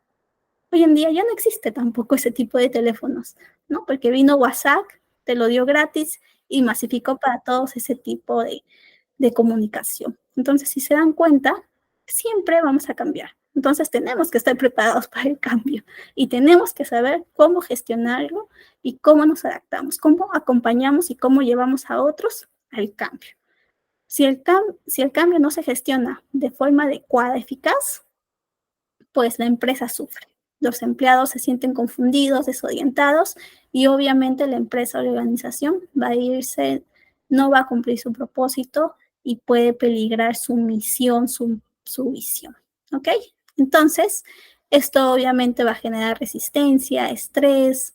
Hoy en día ya no existe tampoco ese tipo de teléfonos, ¿no? Porque vino WhatsApp, te lo dio gratis y masificó para todos ese tipo de comunicación. Entonces, si se dan cuenta, siempre vamos a cambiar. Entonces, tenemos que estar preparados para el cambio y tenemos que saber cómo gestionarlo y cómo nos adaptamos, cómo acompañamos y cómo llevamos a otros al cambio. Si el cambio no se gestiona de forma adecuada, eficaz, pues la empresa sufre. Los empleados se sienten confundidos, desorientados y obviamente la empresa o la organización va a irse, no va a cumplir su propósito y puede peligrar su misión, su visión. ¿Ok? Entonces, esto obviamente va a generar resistencia, estrés,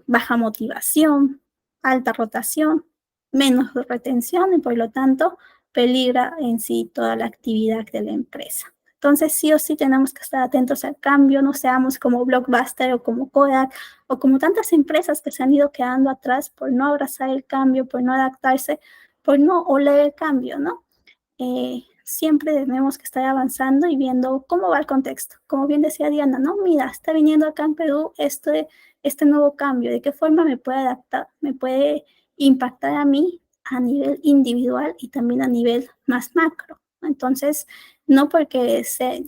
baja motivación, alta rotación, menos retención y por lo tanto peligra en sí toda la actividad de la empresa. Entonces, sí o sí tenemos que estar atentos al cambio, no seamos como Blockbuster o como Kodak o como tantas empresas que se han ido quedando atrás por no abrazar el cambio, por no adaptarse, por no oler el cambio, ¿no? Siempre tenemos que estar avanzando y viendo cómo va el contexto. Como bien decía Diana, ¿no? Mira, está viniendo acá en Perú este nuevo cambio, ¿de qué forma me puede adaptar, me puede impactar a mí a nivel individual y también a nivel más macro? Entonces, no porque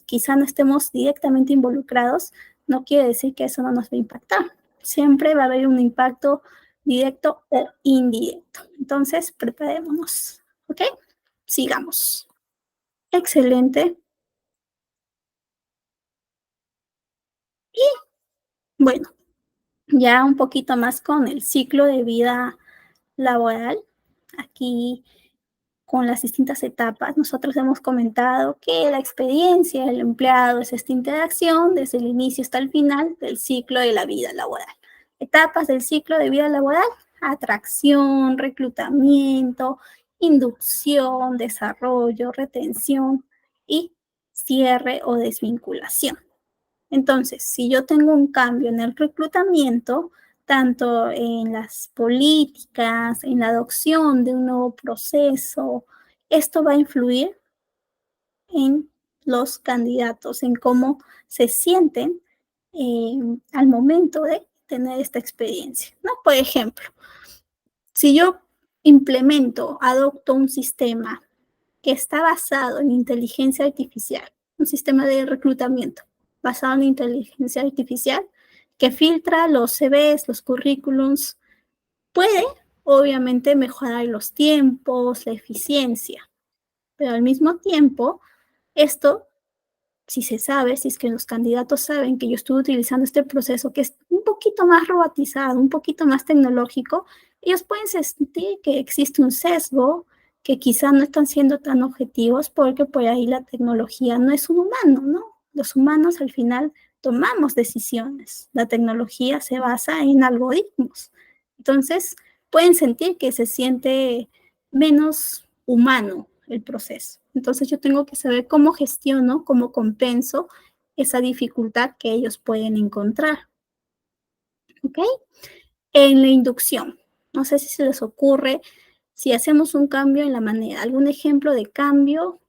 quizá no estemos directamente involucrados, no quiere decir que eso no nos va a impactar. Siempre va a haber un impacto directo o indirecto. Entonces, preparémonos, ¿ok? Sigamos. Excelente. Y bueno, ya un poquito más con el ciclo de vida laboral. Aquí con las distintas etapas. Nosotros hemos comentado que la experiencia del empleado es esta interacción desde el inicio hasta el final del ciclo de la vida laboral. Etapas del ciclo de vida laboral: atracción, reclutamiento, inducción, desarrollo, retención y cierre o desvinculación. Entonces, si yo tengo un cambio en el reclutamiento, tanto en las políticas, en la adopción de un nuevo proceso, esto va a influir en los candidatos, en cómo se sienten al momento de tener esta experiencia, ¿no? Por ejemplo, si yo adopto un sistema que está basado en inteligencia artificial, un sistema de reclutamiento basado en inteligencia artificial que filtra los CVs, los currículums, puede obviamente mejorar los tiempos, la eficiencia, pero al mismo tiempo, esto, si se sabe, si es que los candidatos saben que yo estoy utilizando este proceso que es un poquito más robotizado, un poquito más tecnológico, ellos pueden sentir que existe un sesgo, que quizá no están siendo tan objetivos porque por ahí la tecnología no es un humano, ¿no? Los humanos al final tomamos decisiones. La tecnología se basa en algoritmos. Entonces, pueden sentir que se siente menos humano el proceso. Entonces, yo tengo que saber cómo gestiono, cómo compenso esa dificultad que ellos pueden encontrar. ¿Ok? En la inducción, no sé si se les ocurre si hacemos un cambio en la manera, algún ejemplo de cambio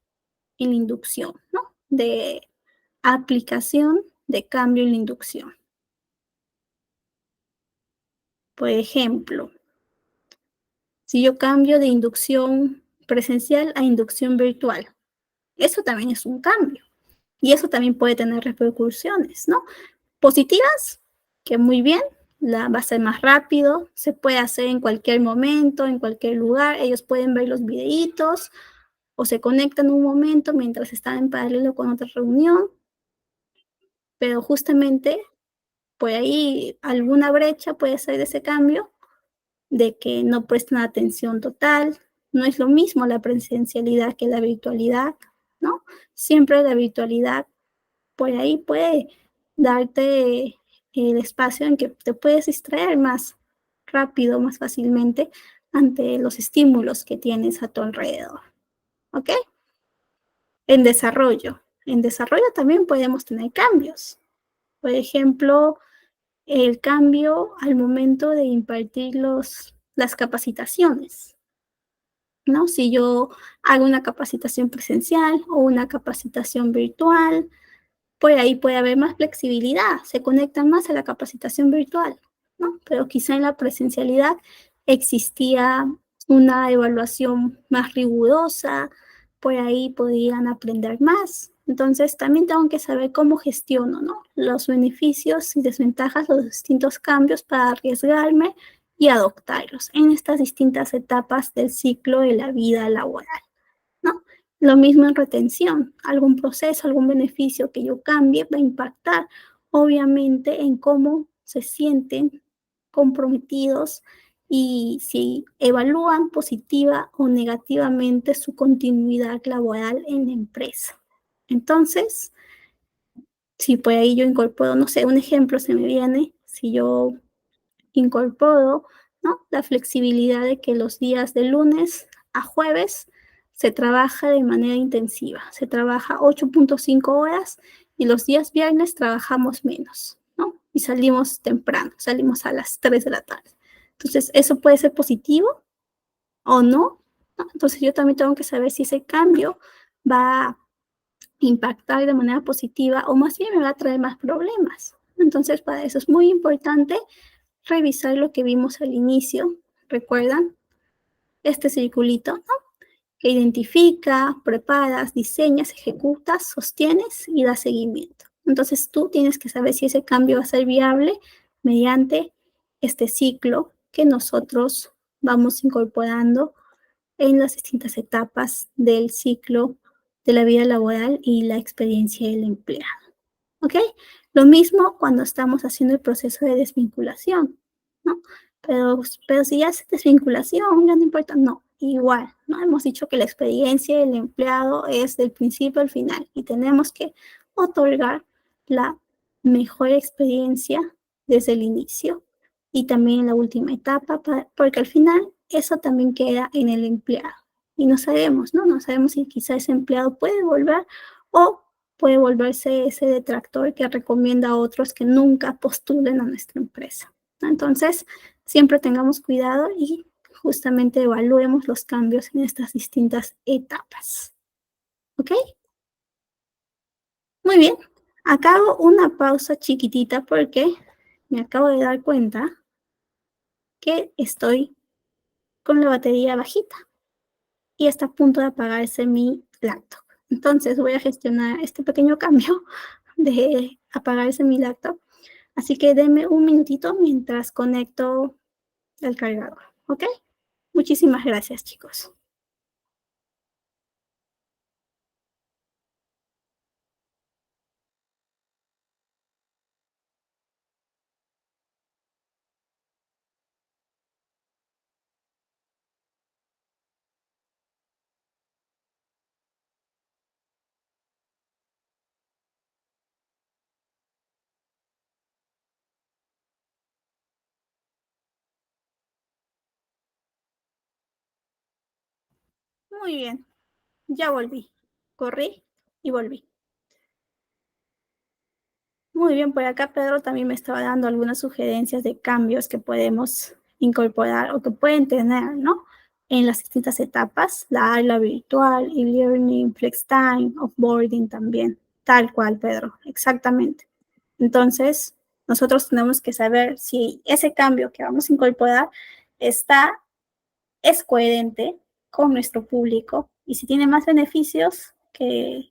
en la inducción, ¿no? De aplicación de cambio en la inducción. Por ejemplo, si yo cambio de inducción presencial a inducción virtual, eso también es un cambio. Y eso también puede tener repercusiones, ¿no? Positivas, que muy bien, va a ser más rápido, se puede hacer en cualquier momento, en cualquier lugar, ellos pueden ver los videitos o se conectan un momento mientras están en paralelo con otra reunión, pero justamente por ahí alguna brecha puede ser de ese cambio, de que no prestan atención total, no es lo mismo la presencialidad que la virtualidad, ¿no? Siempre la virtualidad por ahí puede darte el espacio en que te puedes distraer más rápido, más fácilmente ante los estímulos que tienes a tu alrededor. ¿Ok? En desarrollo también podemos tener cambios. Por ejemplo, el cambio al momento de impartir las capacitaciones, ¿no? Si yo hago una capacitación presencial o una capacitación virtual, por ahí puede haber más flexibilidad, se conectan más a la capacitación virtual, ¿no? Pero quizá en la presencialidad existía una evaluación más rigurosa, por ahí podían aprender más. Entonces, también tengo que saber cómo gestiono, ¿no? Los beneficios y desventajas, los distintos cambios para arriesgarme y adoptarlos en estas distintas etapas del ciclo de la vida laboral, ¿no? Lo mismo en retención, algún proceso, algún beneficio que yo cambie va a impactar obviamente en cómo se sienten comprometidos y si evalúan positiva o negativamente su continuidad laboral en la empresa. Entonces, si por ahí yo incorporo, no sé, un ejemplo se me viene, si yo incorporo, ¿no?, la flexibilidad de que los días de lunes a jueves se trabaja de manera intensiva, se trabaja 8.5 horas y los días viernes trabajamos menos, ¿no? Y salimos temprano, salimos a las 3 de la tarde. Entonces, ¿eso puede ser positivo o no? ¿No? Entonces, yo también tengo que saber si ese cambio va a impactar de manera positiva o más bien me va a traer más problemas. Entonces, para eso es muy importante revisar lo que vimos al inicio. ¿Recuerdan? Este circulito, ¿no?, que identifica, preparas, diseñas, ejecutas, sostienes y da seguimiento. Entonces tú tienes que saber si ese cambio va a ser viable mediante este ciclo que nosotros vamos incorporando en las distintas etapas del ciclo de la vida laboral y la experiencia del empleado. ¿Ok? Lo mismo cuando estamos haciendo el proceso de desvinculación, ¿no? Pero si ya es desvinculación, ya no importa, no, igual, ¿no? Hemos dicho que la experiencia del empleado es del principio al final y tenemos que otorgar la mejor experiencia desde el inicio y también en la última etapa, porque al final eso también queda en el empleado. Y no sabemos, ¿no? No sabemos si quizá ese empleado puede volver o puede volverse ese detractor que recomienda a otros que nunca postulen a nuestra empresa. Entonces, siempre tengamos cuidado y justamente evaluemos los cambios en estas distintas etapas. ¿Ok? Muy bien. Acá hago una pausa chiquitita porque me acabo de dar cuenta que estoy con la batería bajita y está a punto de apagarse mi laptop. Entonces voy a gestionar este pequeño cambio de apagarse mi laptop. Así que denme un minutito mientras conecto el cargador, ¿ok? Muchísimas gracias, chicos. Muy bien, ya volví. Corrí y volví. Muy bien, por acá Pedro también me estaba dando algunas sugerencias de cambios que podemos incorporar o que pueden tener, ¿no?, en las distintas etapas, la aula virtual, e-learning, flex time, offboarding también, tal cual, Pedro, exactamente. Entonces, nosotros tenemos que saber si ese cambio que vamos a incorporar es coherente con nuestro público y si tiene más beneficios que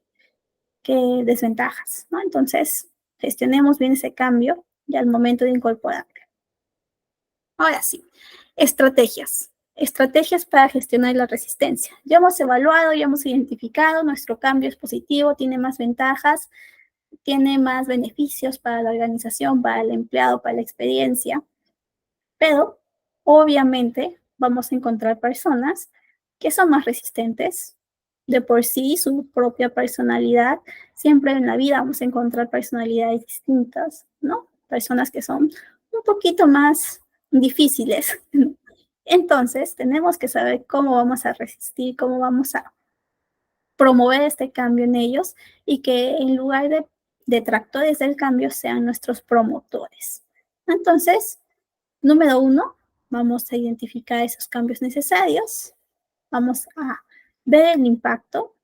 desventajas, ¿no? Entonces, gestionemos bien ese cambio y al momento de incorporarlo. Ahora sí, estrategias. Estrategias para gestionar la resistencia. Ya hemos evaluado, ya hemos identificado, nuestro cambio es positivo, tiene más ventajas, tiene más beneficios para la organización, para el empleado, para la experiencia, pero obviamente vamos a encontrar personas que son más resistentes. De por sí, su propia personalidad, siempre en la vida vamos a encontrar personalidades distintas, ¿no? Personas que son un poquito más difíciles. Entonces, tenemos que saber cómo vamos a resistir, cómo vamos a promover este cambio en ellos y que en lugar de detractores del cambio sean nuestros promotores. Entonces, número 1, vamos a identificar esos cambios necesarios, vamos a ver el impacto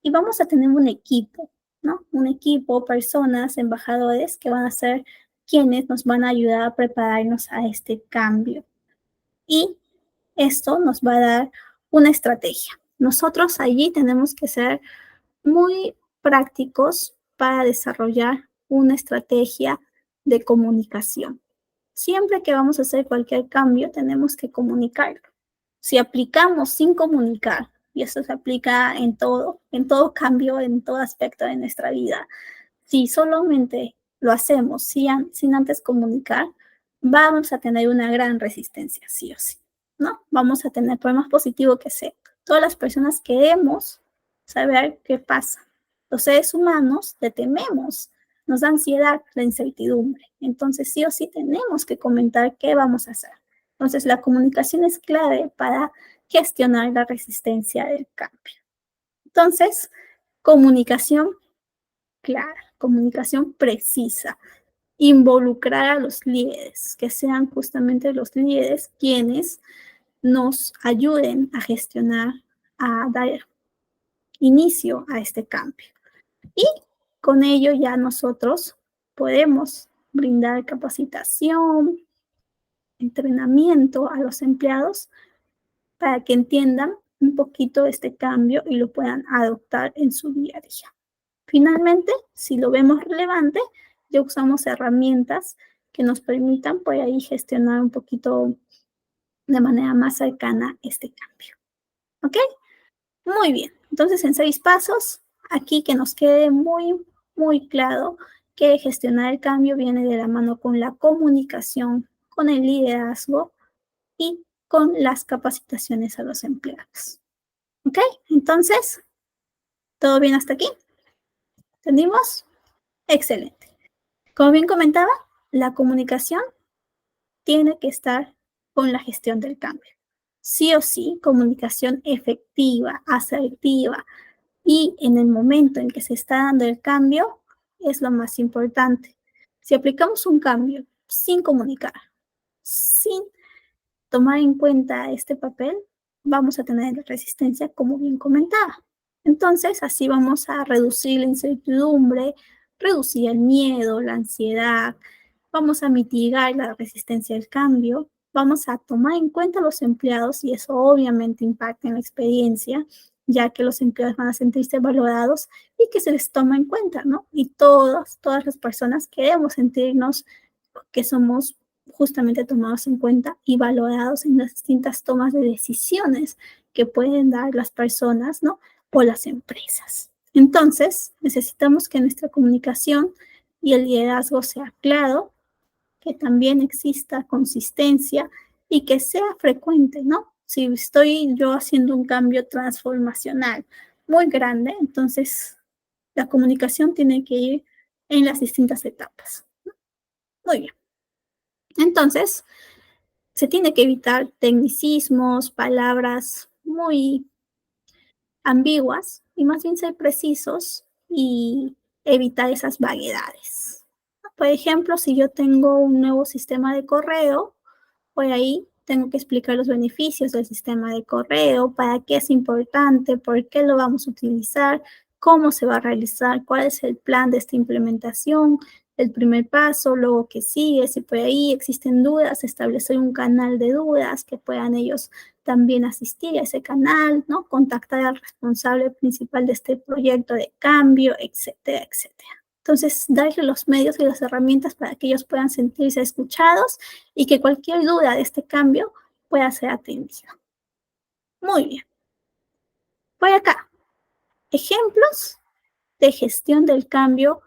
y vamos a tener un equipo, ¿no? Un equipo, personas, embajadores que van a ser quienes nos van a ayudar a prepararnos a este cambio. Y esto nos va a dar una estrategia. Nosotros allí tenemos que ser muy prácticos para desarrollar una estrategia de comunicación. Siempre que vamos a hacer cualquier cambio, tenemos que comunicarlo. Si aplicamos sin comunicar, y eso se aplica en todo cambio, en todo aspecto de nuestra vida, si solamente lo hacemos sin antes comunicar, vamos a tener una gran resistencia, sí o sí, ¿no? Vamos a tener, por más positivo que sea. Todas las personas queremos saber qué pasa. Los seres humanos le tememos, nos da ansiedad la incertidumbre. Entonces, sí o sí tenemos que comentar qué vamos a hacer. Entonces, la comunicación es clave para gestionar la resistencia del cambio. Entonces, comunicación clara, comunicación precisa, involucrar a los líderes, que sean justamente los líderes quienes nos ayuden a gestionar, a dar inicio a este cambio. Y con ello ya nosotros podemos brindar capacitación, entrenamiento a los empleados para que entiendan un poquito este cambio y lo puedan adoptar en su día a día. Finalmente, si lo vemos relevante, ya usamos herramientas que nos permitan por ahí gestionar un poquito de manera más cercana este cambio. ¿Ok? Muy bien. Entonces, en 6 pasos, aquí que nos quede muy, muy claro que gestionar el cambio viene de la mano con la comunicación, con el liderazgo y con las capacitaciones a los empleados. ¿Ok? Entonces, ¿todo bien hasta aquí? ¿Entendimos? Excelente. Como bien comentaba, la comunicación tiene que estar con la gestión del cambio. Sí o sí, comunicación efectiva, asertiva y en el momento en que se está dando el cambio es lo más importante. Si aplicamos un cambio sin comunicar, sin tomar en cuenta este papel, vamos a tener resistencia, como bien comentaba. Entonces, así vamos a reducir la incertidumbre, reducir el miedo, la ansiedad, vamos a mitigar la resistencia al cambio, vamos a tomar en cuenta a los empleados y eso obviamente impacta en la experiencia, ya que los empleados van a sentirse valorados y que se les toma en cuenta, ¿no? Y todas las personas queremos sentirnos que somos justamente tomados en cuenta y valorados en las distintas tomas de decisiones que pueden dar las personas, ¿no? O las empresas. Entonces, necesitamos que nuestra comunicación y el liderazgo sea claro, que también exista consistencia y que sea frecuente, ¿no? Si estoy yo haciendo un cambio transformacional muy grande, entonces la comunicación tiene que ir en las distintas etapas. Muy bien. Entonces, se tiene que evitar tecnicismos, palabras muy ambiguas y más bien ser precisos y evitar esas vaguedades. Por ejemplo, si yo tengo un nuevo sistema de correo, por ahí tengo que explicar los beneficios del sistema de correo, para qué es importante, por qué lo vamos a utilizar, cómo se va a realizar, cuál es el plan de esta implementación, el primer paso, luego que sigue, si por ahí existen dudas, establecer un canal de dudas que puedan ellos también asistir a ese canal, ¿no? Contactar al responsable principal de este proyecto de cambio, etcétera, etcétera. Entonces, darle los medios y las herramientas para que ellos puedan sentirse escuchados y que cualquier duda de este cambio pueda ser atendida. Muy bien. Voy acá. Ejemplos de gestión del cambio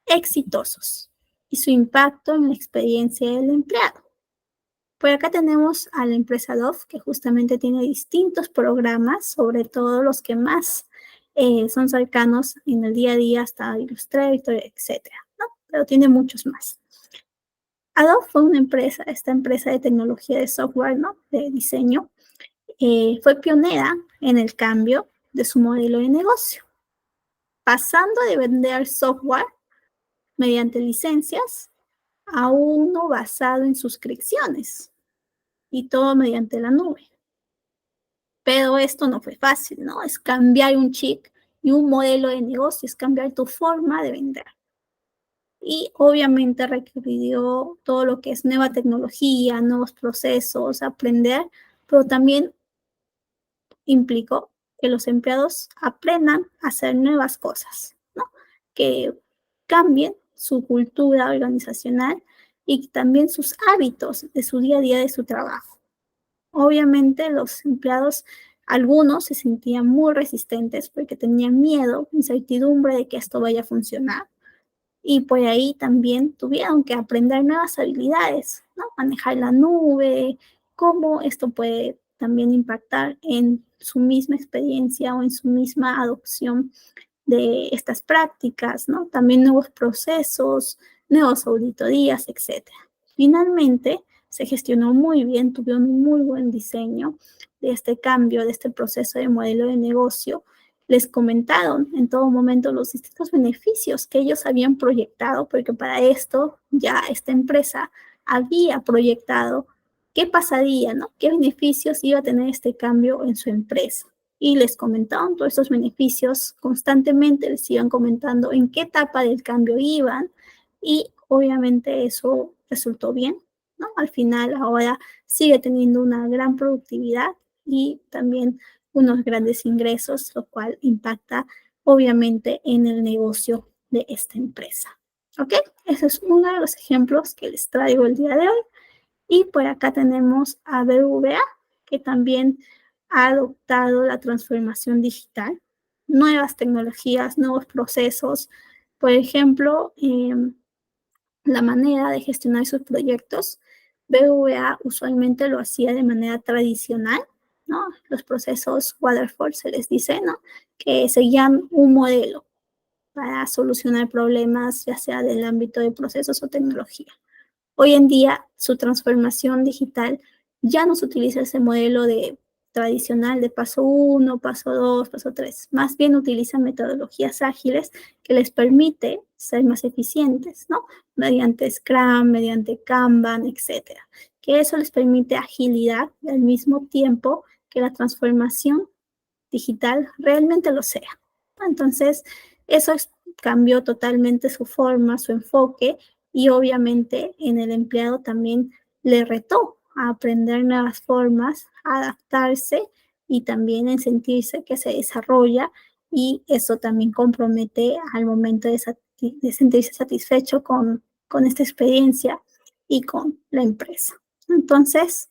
exitosos y su impacto en la experiencia del empleado. Por acá tenemos a la empresa Dove, que justamente tiene distintos programas, sobre todo los que más son cercanos en el día a día, hasta Illustrator, etcétera, ¿no? Pero tiene muchos más. Adobe fue una empresa, esta empresa de tecnología de software, ¿no? De diseño, fue pionera en el cambio de su modelo de negocio, pasando de vender software mediante licencias a uno basado en suscripciones y todo mediante la nube. Pero esto no fue fácil, ¿no? Es cambiar un chip y un modelo de negocio, es cambiar tu forma de vender. Y obviamente requirió todo lo que es nueva tecnología, nuevos procesos, aprender, pero también implicó que los empleados aprendan a hacer nuevas cosas, ¿no? Que cambien su cultura organizacional y también sus hábitos de su día a día de su trabajo. Obviamente los empleados, algunos se sentían muy resistentes porque tenían miedo, incertidumbre de que esto vaya a funcionar. Y por ahí también tuvieron que aprender nuevas habilidades, ¿no? Manejar la nube, cómo esto puede también impactar en su misma experiencia o en su misma adopción de estas prácticas, ¿no? También nuevos procesos, nuevas auditorías, etc. Finalmente, se gestionó muy bien, tuvieron un muy buen diseño de este cambio, de este proceso de modelo de negocio. Les comentaron en todo momento los distintos beneficios que ellos habían proyectado, porque para esto ya esta empresa había proyectado qué pasaría, ¿no? ¿Qué beneficios iba a tener este cambio en su empresa? Y les comentaban todos estos beneficios, constantemente les iban comentando en qué etapa del cambio iban y obviamente eso resultó bien, ¿no? Al final ahora sigue teniendo una gran productividad y también unos grandes ingresos, lo cual impacta obviamente en el negocio de esta empresa. ¿Ok? Ese es uno de los ejemplos que les traigo el día de hoy. Y por acá tenemos a BBVA, que también ha adoptado la transformación digital, nuevas tecnologías, nuevos procesos. Por ejemplo, la manera de gestionar sus proyectos. BBVA usualmente lo hacía de manera tradicional, ¿no? Los procesos waterfall se les dice, ¿no? Que seguían un modelo para solucionar problemas, ya sea del ámbito de procesos o tecnología. Hoy en día, su transformación digital ya no se utiliza ese modelo de tradicional de paso 1, paso 2, paso 3. Más bien utilizan metodologías ágiles que les permite ser más eficientes, ¿no? Mediante Scrum, mediante Kanban, etcétera. Que eso les permite agilidad y al mismo tiempo que la transformación digital realmente lo sea. Entonces, eso cambió totalmente su forma, su enfoque y obviamente en el empleado también le retó a aprender nuevas formas, a adaptarse y también en sentirse que se desarrolla y eso también compromete al momento de sentirse satisfecho con esta experiencia y con la empresa. Entonces,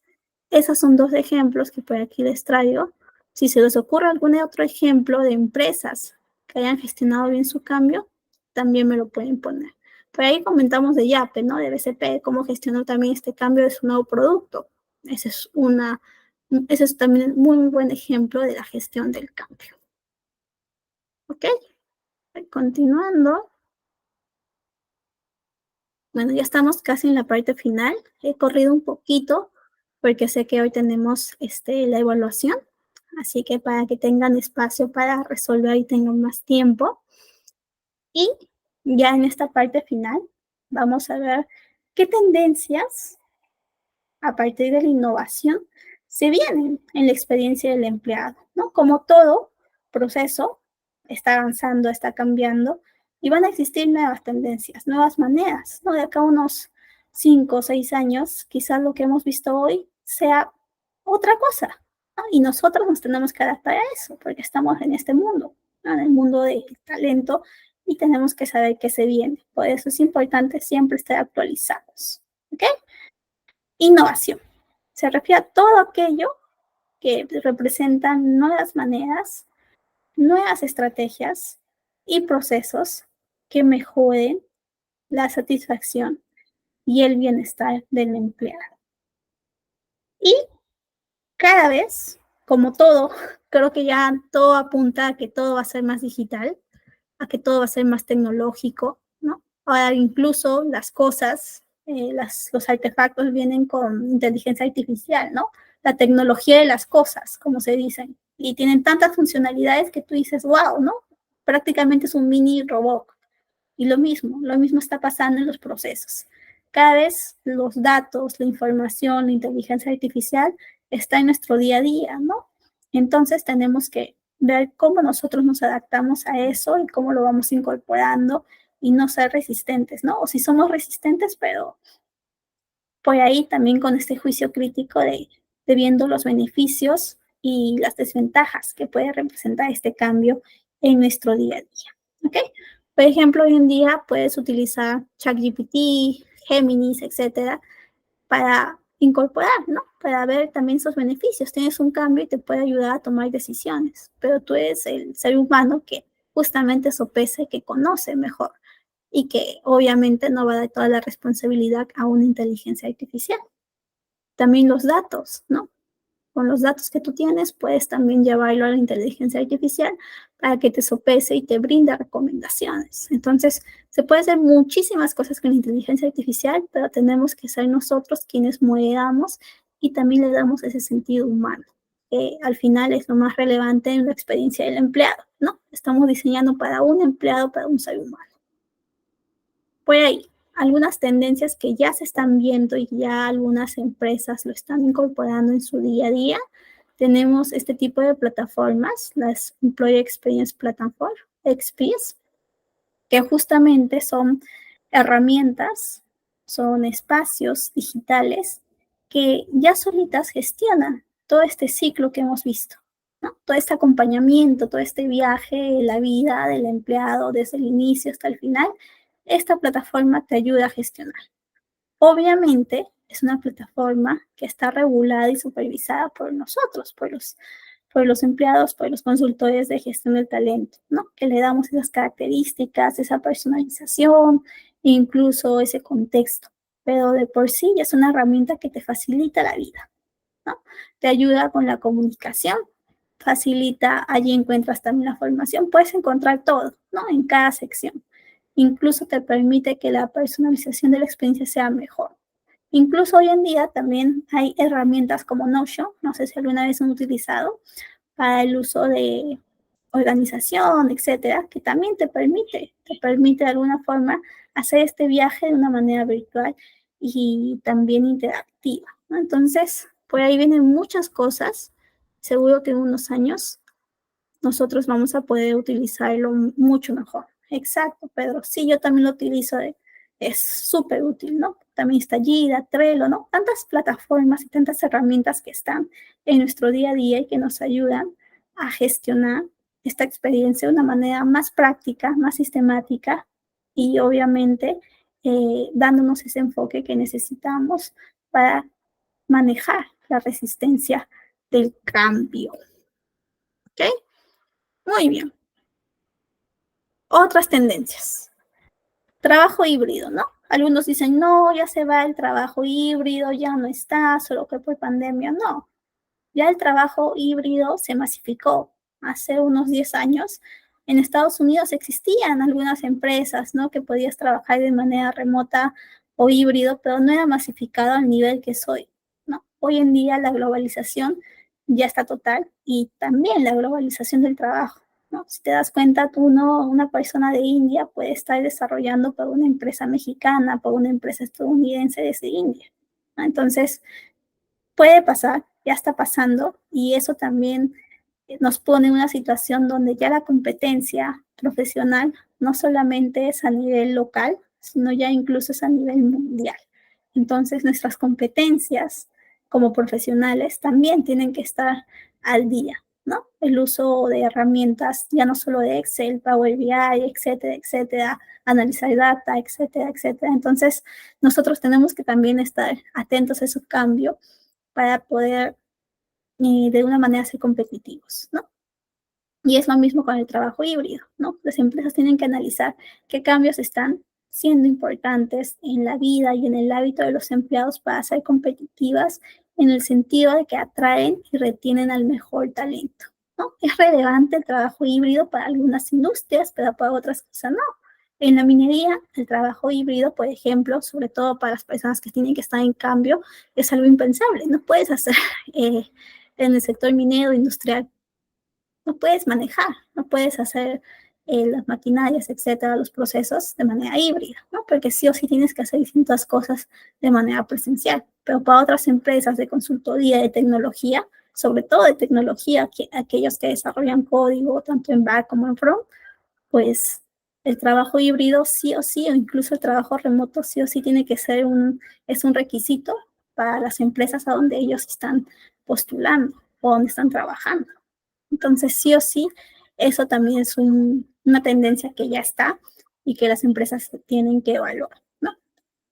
esos son dos ejemplos que por aquí les traigo. Si se les ocurre algún otro ejemplo de empresas que hayan gestionado bien su cambio, también me lo pueden poner. Por ahí comentamos de Yape, ¿no? De BCP, cómo gestionó también este cambio de su nuevo producto. Ese es también un muy buen ejemplo de la gestión del cambio. ¿Ok? Continuando. Bueno, ya estamos casi en la parte final. He corrido un poquito porque sé que hoy tenemos la evaluación. Así que para que tengan espacio para resolver y tengan más tiempo. Y ya en esta parte final vamos a ver qué tendencias a partir de la innovación se vienen en la experiencia del empleado, ¿no? Como todo proceso está avanzando, está cambiando y van a existir nuevas tendencias, nuevas maneras, ¿no? De acá a unos 5 o 6 años, quizás lo que hemos visto hoy sea otra cosa, ¿no? Y nosotros nos tenemos que adaptar a eso porque estamos en este mundo, ¿no? En el mundo del talento y tenemos que saber qué se viene. Por eso es importante siempre estar actualizados, ¿ok? Innovación. Se refiere a todo aquello que representa nuevas maneras, nuevas estrategias y procesos que mejoren la satisfacción y el bienestar del empleado. Y cada vez, como todo, creo que ya todo apunta a que todo va a ser más digital, a que todo va a ser más tecnológico, ¿no? Ahora incluso las cosas, los artefactos vienen con inteligencia artificial, ¿no? La tecnología de las cosas, como se dicen, y tienen tantas funcionalidades que tú dices, wow, ¿no? Prácticamente es un mini robot. Y lo mismo está pasando en los procesos. Cada vez los datos, la información, la inteligencia artificial está en nuestro día a día, ¿no? Entonces tenemos que ver cómo nosotros nos adaptamos a eso y cómo lo vamos incorporando y no ser resistentes, ¿no? O si somos resistentes, pero por ahí también con este juicio crítico de viendo los beneficios y las desventajas que puede representar este cambio en nuestro día a día, ¿ok? Por ejemplo, hoy en día puedes utilizar ChatGPT, Géminis, etcétera, para incorporar, ¿no? Para ver también esos beneficios. Tienes un cambio y te puede ayudar a tomar decisiones, pero tú eres el ser humano que justamente sopesa y que conoce mejor y que obviamente no va a dar toda la responsabilidad a una inteligencia artificial. También los datos, ¿no? Con los datos que tú tienes, puedes también llevarlo a la inteligencia artificial para que te sopese y te brinde recomendaciones. Entonces, se puede hacer muchísimas cosas con la inteligencia artificial, pero tenemos que ser nosotros quienes moderamos y también le damos ese sentido humano, que al final es lo más relevante en la experiencia del empleado, ¿no? Estamos diseñando para un empleado, para un ser humano. Por ahí, algunas tendencias que ya se están viendo y ya algunas empresas lo están incorporando en su día a día. Tenemos este tipo de plataformas, las Employee Experience Platform, XPs, que justamente son herramientas, son espacios digitales que ya solitas gestionan todo este ciclo que hemos visto, ¿no? Todo este acompañamiento, todo este viaje, la vida del empleado desde el inicio hasta el final. Esta plataforma te ayuda a gestionar. Obviamente, es una plataforma que está regulada y supervisada por nosotros, por los empleados, por los consultores de gestión del talento, ¿no? Que le damos esas características, esa personalización, e incluso ese contexto. Pero de por sí ya es una herramienta que te facilita la vida, ¿no? Te ayuda con la comunicación, facilita, allí encuentras también la formación, puedes encontrar todo, ¿no? En cada sección. Incluso te permite que la personalización de la experiencia sea mejor. Incluso hoy en día también hay herramientas como Notion, no sé si alguna vez han utilizado, para el uso de organización, etcétera, que también te permite de alguna forma hacer este viaje de una manera virtual y también interactiva, ¿no? Entonces, por ahí vienen muchas cosas. Seguro que en unos años nosotros vamos a poder utilizarlo mucho mejor. Exacto, Pedro. Sí, yo también lo utilizo. Es súper útil, ¿no? También está Jira, Trello, ¿no? Tantas plataformas y tantas herramientas que están en nuestro día a día y que nos ayudan a gestionar esta experiencia de una manera más práctica, más sistemática y obviamente dándonos ese enfoque que necesitamos para manejar la resistencia del cambio. ¿Ok? Muy bien. Otras tendencias. Trabajo híbrido, ¿no? Algunos dicen, no, ya se va el trabajo híbrido, ya no está, solo que por pandemia. No, ya el trabajo híbrido se masificó. Hace unos 10 años, en Estados Unidos existían algunas empresas, ¿no? Que podías trabajar de manera remota o híbrido, pero no era masificado al nivel que es hoy, ¿no? Hoy en día la globalización ya está total y también la globalización del trabajo, ¿no? Si te das cuenta, tú no, una persona de India puede estar desarrollando por una empresa mexicana, por una empresa estadounidense desde India, ¿no? Entonces, puede pasar, ya está pasando, y eso también nos pone en una situación donde ya la competencia profesional no solamente es a nivel local, sino ya incluso es a nivel mundial. Entonces, nuestras competencias como profesionales también tienen que estar al día, ¿no? El uso de herramientas, ya no solo de Excel, Power BI, etcétera, etcétera, analizar data, etcétera, etcétera. Entonces, nosotros tenemos que también estar atentos a ese cambio para poder de una manera ser competitivos, ¿no? Y es lo mismo con el trabajo híbrido, ¿no? Las empresas tienen que analizar qué cambios están siendo importantes en la vida y en el hábito de los empleados para ser competitivas en el sentido de que atraen y retienen al mejor talento, ¿no? Es relevante el trabajo híbrido para algunas industrias, pero para otras cosas no. En la minería, el trabajo híbrido, por ejemplo, sobre todo para las personas que tienen que estar en cambio, es algo impensable. No puedes hacer en el sector minero industrial, no puedes manejar, no puedes hacer las maquinarias, etcétera, los procesos de manera híbrida, ¿no? Porque sí o sí tienes que hacer distintas cosas de manera presencial. Pero para otras empresas de consultoría, de tecnología, sobre todo de tecnología, aquellos que desarrollan código tanto en back como en front, pues el trabajo híbrido sí o sí, o incluso el trabajo remoto sí o sí tiene que ser es un requisito para las empresas a donde ellos están postulando o donde están trabajando. Entonces, sí o sí, eso también es una tendencia que ya está y que las empresas tienen que evaluar, ¿no?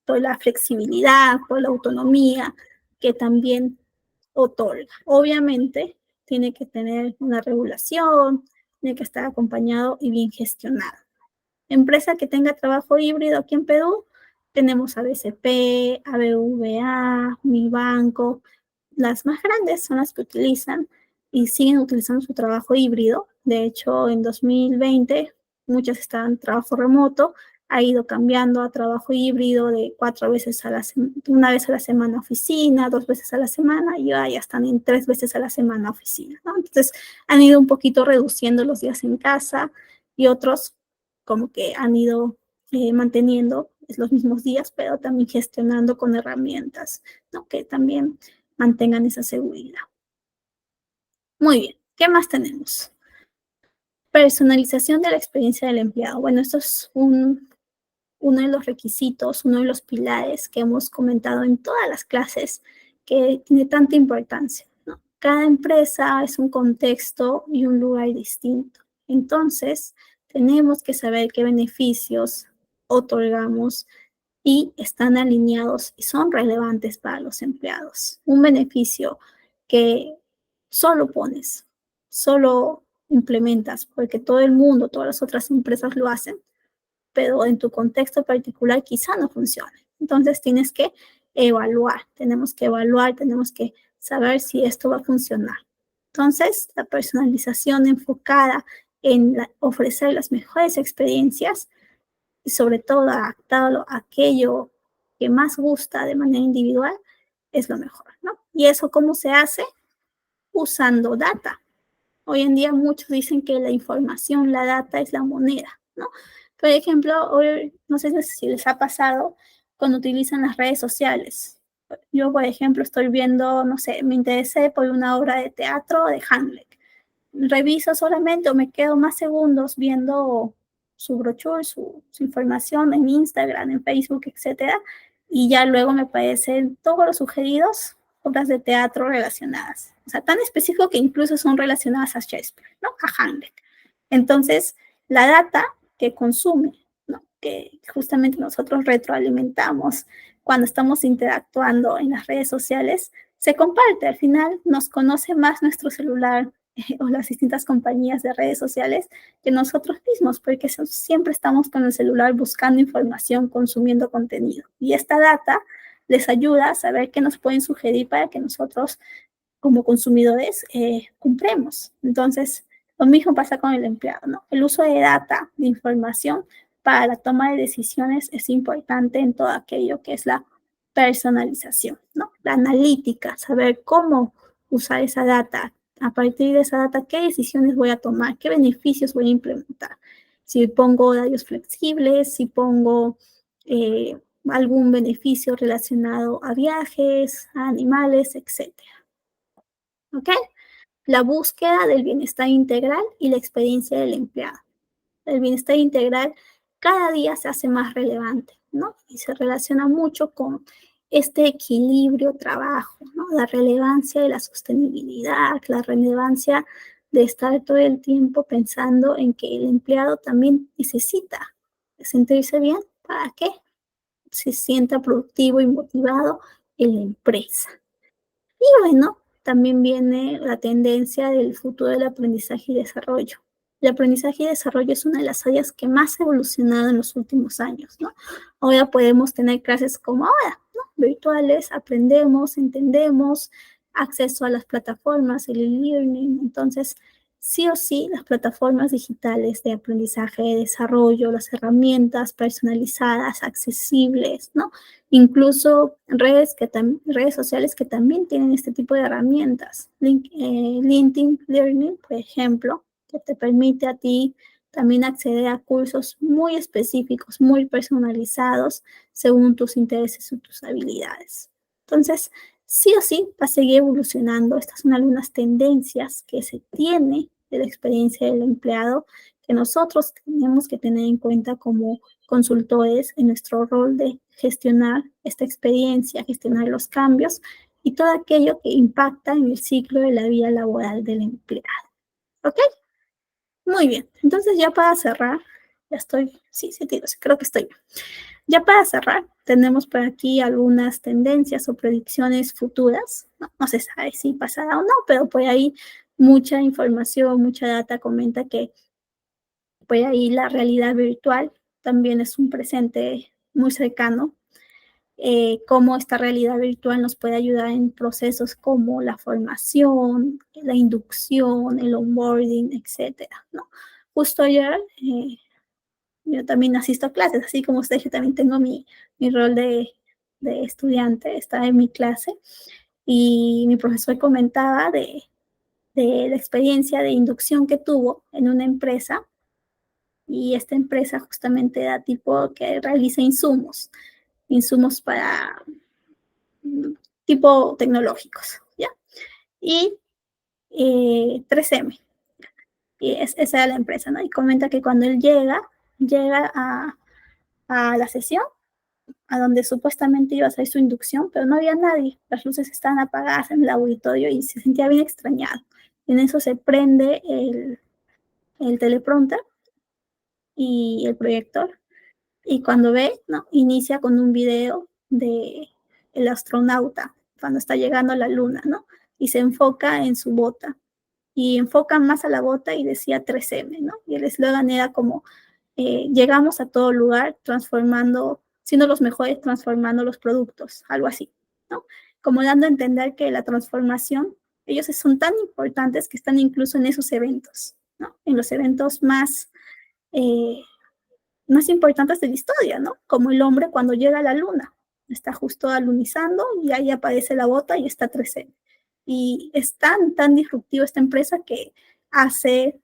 por la flexibilidad, por la autonomía que también otorga. Obviamente, tiene que tener una regulación, tiene que estar acompañado y bien gestionado. Empresa que tenga trabajo híbrido aquí en Perú, tenemos a BCP, a BVA, Mi Banco. Las más grandes son las que utilizan y siguen utilizando su trabajo híbrido. De hecho, en 2020 muchas estaban en trabajo remoto, ha ido cambiando a trabajo híbrido de 4 veces a la semana, 1 vez a la semana oficina, 2 veces a la semana, y ahora ya están en 3 veces a la semana oficina, ¿no? Entonces han ido un poquito reduciendo los días en casa y otros como que han ido manteniendo los mismos días, pero también gestionando con herramientas, ¿no? Que también mantengan esa seguridad. Muy bien, ¿qué más tenemos? Personalización de la experiencia del empleado. Bueno, esto es uno de los requisitos, uno de los pilares que hemos comentado en todas las clases que tiene tanta importancia, ¿no? Cada empresa es un contexto y un lugar distinto. Entonces, tenemos que saber qué beneficios otorgamos y están alineados y son relevantes para los empleados. Un beneficio que solo pones, solo implementas, porque todo el mundo, todas las otras empresas lo hacen, pero en tu contexto particular quizá no funcione. Entonces tienes que evaluar, tenemos que saber si esto va a funcionar. Entonces, la personalización enfocada en ofrecer las mejores experiencias y sobre todo adaptado a aquello que más gusta de manera individual es lo mejor, ¿no? ¿Y eso cómo se hace? Usando data. Hoy en día muchos dicen que la información, la data es la moneda, ¿no? Por ejemplo, hoy, no sé si les ha pasado cuando utilizan las redes sociales. Yo, por ejemplo, estoy viendo, no sé, me interesé por una obra de teatro de Hamlet. Reviso solamente o me quedo más segundos viendo su brochure, su información en Instagram, en Facebook, etcétera, y ya luego me aparecen todos los sugeridos, obras de teatro relacionadas. O sea, tan específico que incluso son relacionadas a Shakespeare, ¿no? A Hamlet. Entonces, la data que consume, ¿no? Que justamente nosotros retroalimentamos cuando estamos interactuando en las redes sociales, se comparte. Al final nos conoce más nuestro celular o las distintas compañías de redes sociales que nosotros mismos, porque siempre estamos con el celular buscando información, consumiendo contenido. Y esta data les ayuda a saber qué nos pueden sugerir para que nosotros, como consumidores, cumplemos. Entonces, lo mismo pasa con el empleado, ¿no? El uso de data, de información para la toma de decisiones es importante en todo aquello que es la personalización, ¿no? La analítica, saber cómo usar esa data. A partir de esa data, ¿qué decisiones voy a tomar? ¿Qué beneficios voy a implementar? Si pongo horarios flexibles, si pongo algún beneficio relacionado a viajes, a animales, etc. ¿Ok? La búsqueda del bienestar integral y la experiencia del empleado. El bienestar integral cada día se hace más relevante, ¿no? Y se relaciona mucho con este equilibrio trabajo, ¿no? La relevancia de la sostenibilidad, la relevancia de estar todo el tiempo pensando en que el empleado también necesita sentirse bien para que se sienta productivo y motivado en la empresa. Y bueno, también viene la tendencia del futuro del aprendizaje y desarrollo. El aprendizaje y desarrollo es una de las áreas que más ha evolucionado en los últimos años, ¿no? Ahora podemos tener clases como ahora, ¿no? Virtuales, aprendemos, entendemos, acceso a las plataformas, el e-learning. Entonces, sí o sí, las plataformas digitales de aprendizaje, de desarrollo, las herramientas personalizadas, accesibles, ¿no? Incluso redes sociales que también tienen este tipo de herramientas. LinkedIn Learning, por ejemplo, que te permite a ti también acceder a cursos muy específicos, muy personalizados, según tus intereses y tus habilidades. Entonces, sí o sí va a seguir evolucionando. Estas son algunas tendencias que se tiene de la experiencia del empleado que nosotros tenemos que tener en cuenta como consultores en nuestro rol de gestionar esta experiencia, gestionar los cambios y todo aquello que impacta en el ciclo de la vida laboral del empleado. ¿Ok? Muy bien. Entonces ya para cerrar, ya estoy, sí, creo que estoy. Ya para cerrar, tenemos por aquí algunas tendencias o predicciones futuras. No se sabe si pasará o no, pero por ahí mucha información, mucha data comenta que por ahí la realidad virtual también es un presente muy cercano. Cómo esta realidad virtual nos puede ayudar en procesos como la formación, la inducción, el onboarding, etcétera, ¿no? Justo ayer yo también asisto a clases, así como ustedes, yo también tengo mi rol de estudiante, estaba en mi clase y mi profesor comentaba de la experiencia de inducción que tuvo en una empresa, y esta empresa justamente da tipo que realiza insumos para tipo tecnológicos, ¿ya? Y 3M, y esa era la empresa, ¿no? Y comenta que cuando él llega a la sesión, a donde supuestamente iba a hacer su inducción, pero no había nadie, las luces estaban apagadas en el auditorio y se sentía bien extrañado. Y en eso se prende el teleprompter y el proyector, y cuando ve, ¿no? Inicia con un video de el astronauta cuando está llegando a la luna, ¿no? Y se enfoca en su bota, y enfoca más a la bota y decía 3M, ¿no? Y el eslogan era como, llegamos a todo lugar transformando, siendo los mejores transformando los productos, algo así, ¿no? Como dando a entender que la transformación, ellos son tan importantes que están incluso en esos eventos, ¿no? En los eventos eh, más importantes de la historia, ¿no? Como el hombre cuando llega a la luna, está justo alunizando y ahí aparece la bota y está 3M. Y es tan disruptiva esta empresa que hace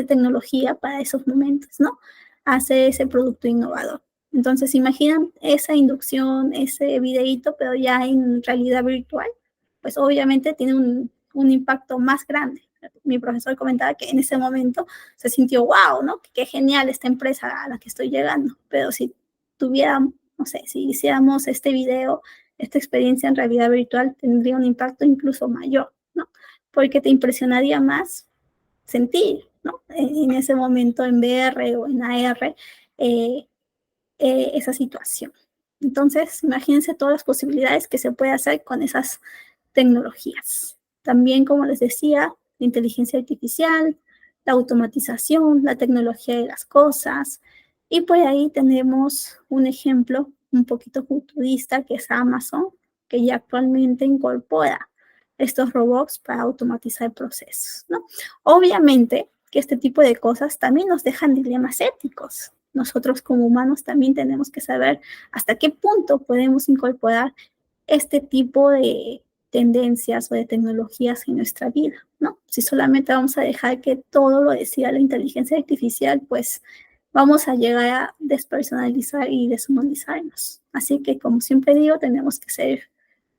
tecnología para esos momentos, ¿no? Hace ese producto innovador. Entonces, imaginan esa inducción, ese videíto, pero ya en realidad virtual, pues obviamente tiene un impacto más grande. Mi profesor comentaba que en ese momento se sintió, wow, ¿no? Qué genial esta empresa a la que estoy llegando. Pero si tuviéramos, no sé, si hiciéramos este video, esta experiencia en realidad virtual, tendría un impacto incluso mayor, ¿no? Porque te impresionaría más sentir, ¿no? En ese momento en VR o en AR, esa situación. Entonces, imagínense todas las posibilidades que se puede hacer con esas tecnologías. También, como les decía, la inteligencia artificial, la automatización, la tecnología de las cosas. Y por ahí tenemos un ejemplo un poquito futurista que es Amazon, que ya actualmente incorpora estos robots para automatizar procesos, ¿no? Obviamente que este tipo de cosas también nos dejan dilemas éticos. Nosotros como humanos también tenemos que saber hasta qué punto podemos incorporar este tipo de tendencias o de tecnologías en nuestra vida, ¿no? Si solamente vamos a dejar que todo lo decida la inteligencia artificial, pues vamos a llegar a despersonalizar y deshumanizarnos. Así que, como siempre digo, tenemos que ser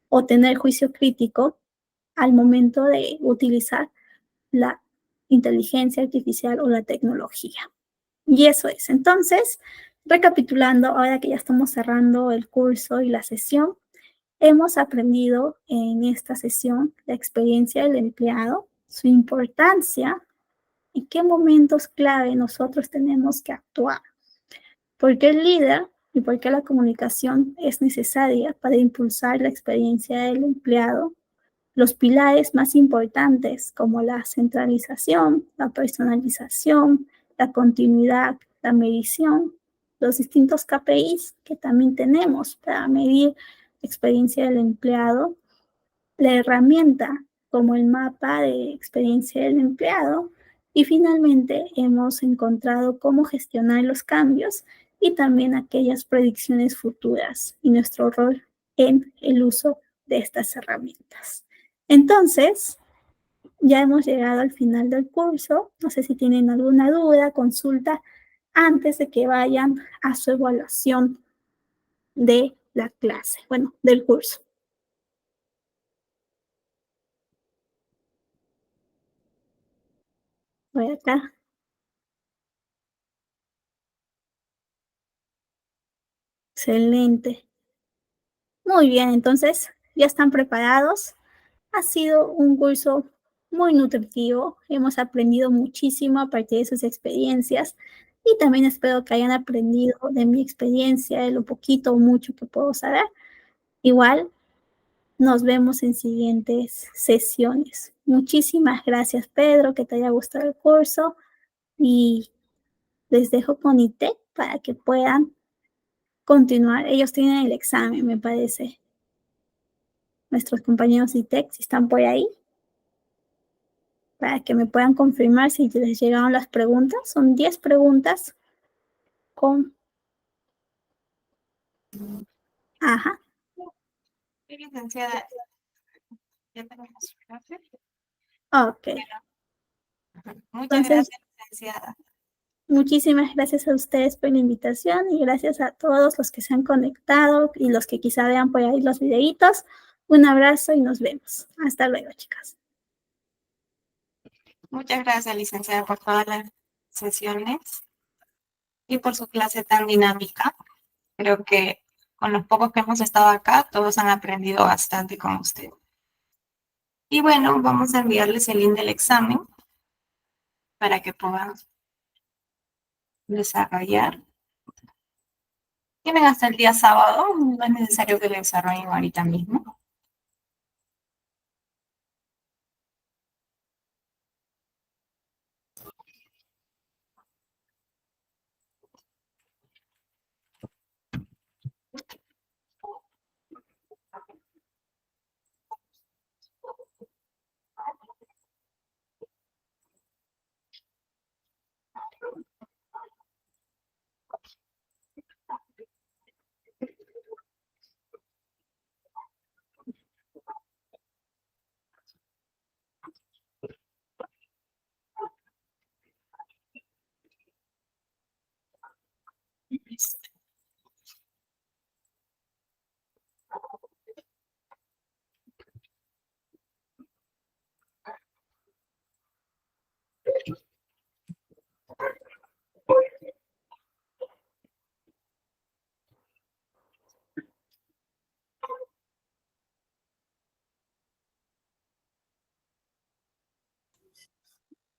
o tener juicio crítico al momento de utilizar la inteligencia artificial o la tecnología. Y eso es. Entonces, recapitulando, ahora que ya estamos cerrando el curso y la sesión, hemos aprendido en esta sesión la experiencia del empleado, su importancia y qué momentos clave nosotros tenemos que actuar. ¿Por qué el líder y por qué la comunicación es necesaria para impulsar la experiencia del empleado? Los pilares más importantes como la centralización, la personalización, la continuidad, la medición, los distintos KPIs que también tenemos para medir la experiencia del empleado, la herramienta como el mapa de experiencia del empleado, y finalmente hemos encontrado cómo gestionar los cambios y también aquellas predicciones futuras y nuestro rol en el uso de estas herramientas. Entonces, ya hemos llegado al final del curso. No sé si tienen alguna duda, consulta, antes de que vayan a su evaluación de la clase, bueno, del curso. Voy acá. Excelente. Muy bien, entonces, ¿ya están preparados? Ha sido un curso muy nutritivo. Hemos aprendido muchísimo a partir de sus experiencias y también espero que hayan aprendido de mi experiencia, de lo poquito o mucho que puedo saber. Igual, nos vemos en siguientes sesiones. Muchísimas gracias, Pedro, que te haya gustado el curso y les dejo con ITEC para que puedan continuar. Ellos tienen el examen, me parece. Nuestros compañeros ITEC, si están por ahí, para que me puedan confirmar si les llegaron las preguntas. Son 10 preguntas con... Ajá. Licenciada, ya tenemos su clase. Ok. Muchas Entonces, gracias, licenciada. muchísimas gracias a ustedes por la invitación y gracias a todos los que se han conectado y los que quizá vean por ahí los videitos. Un abrazo y nos vemos. Hasta luego, chicas. Muchas gracias, licenciada, por todas las sesiones y por su clase tan dinámica. Creo que con los pocos que hemos estado acá, todos han aprendido bastante con usted. Y bueno, vamos a enviarles el link del examen para que puedan desarrollar. Tienen hasta el día sábado, no es necesario que lo desarrollen ahorita mismo.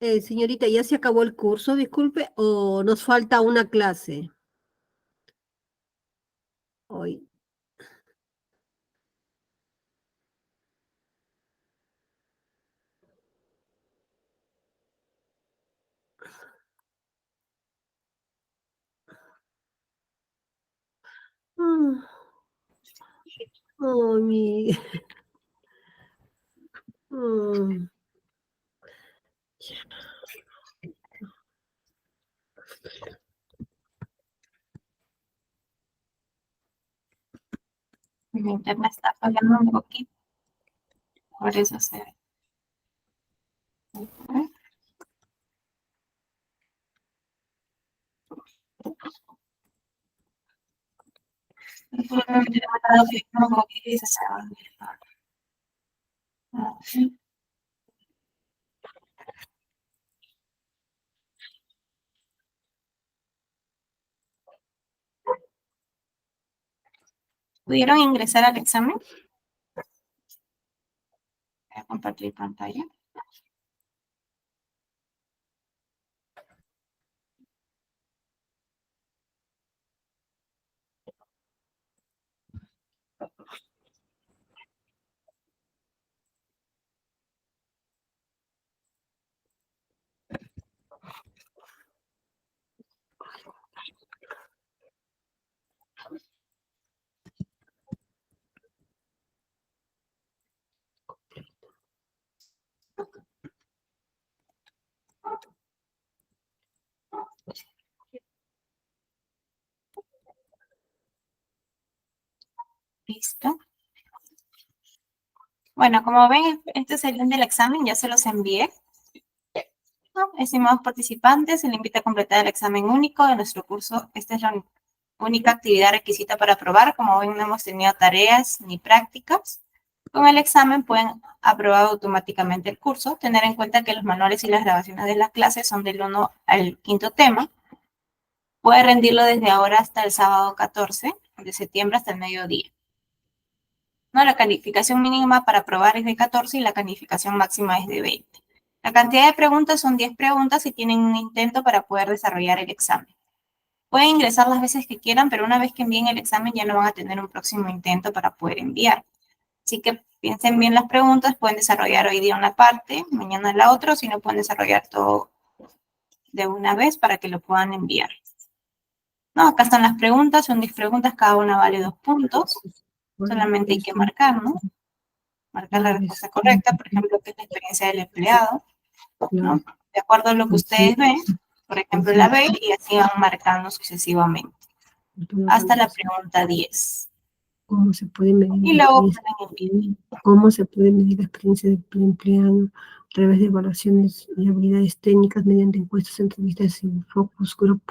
Señorita, ¿ya se acabó el curso, disculpe, o nos falta una clase hoy? Ah, oh, mi... Mm. Mi internet está fallando un poquito, por eso se ve. ¿Pudieron ingresar al examen? Voy a compartir pantalla. Listo. Bueno, como ven, este es el link del examen, ya se los envié. Estimados participantes, se les invita a completar el examen único de nuestro curso. Esta es la única actividad requisita para aprobar. Como ven, no hemos tenido tareas ni prácticas. Con el examen pueden aprobar automáticamente el curso. Tener en cuenta que los manuales y las grabaciones de las clases son del 1 al 5º tema. Puede rendirlo desde ahora hasta el sábado 14 de septiembre hasta el mediodía. ¿No? La calificación mínima para aprobar es de 14 y la calificación máxima es de 20. La cantidad de preguntas son 10 preguntas y tienen un intento para poder desarrollar el examen. Pueden ingresar las veces que quieran, pero una vez que envíen el examen ya no van a tener un próximo intento para poder enviar. Así que piensen bien las preguntas, pueden desarrollar hoy día una parte, mañana la otra, o si no pueden desarrollar todo de una vez para que lo puedan enviar. No, acá están las preguntas, son 10 preguntas, cada una vale 2 puntos. Solamente hay que marcar, ¿no? Marcar la respuesta correcta, por ejemplo, que es la experiencia del empleado, ¿no? De acuerdo a lo que ustedes ven, por ejemplo, la B, y así van marcando sucesivamente. Hasta la pregunta 10. ¿Cómo se puede medir Y la luego experiencia? pueden enviar. ¿Cómo se puede medir la experiencia del empleado a través de evaluaciones y habilidades técnicas mediante encuestas, entrevistas y focus group,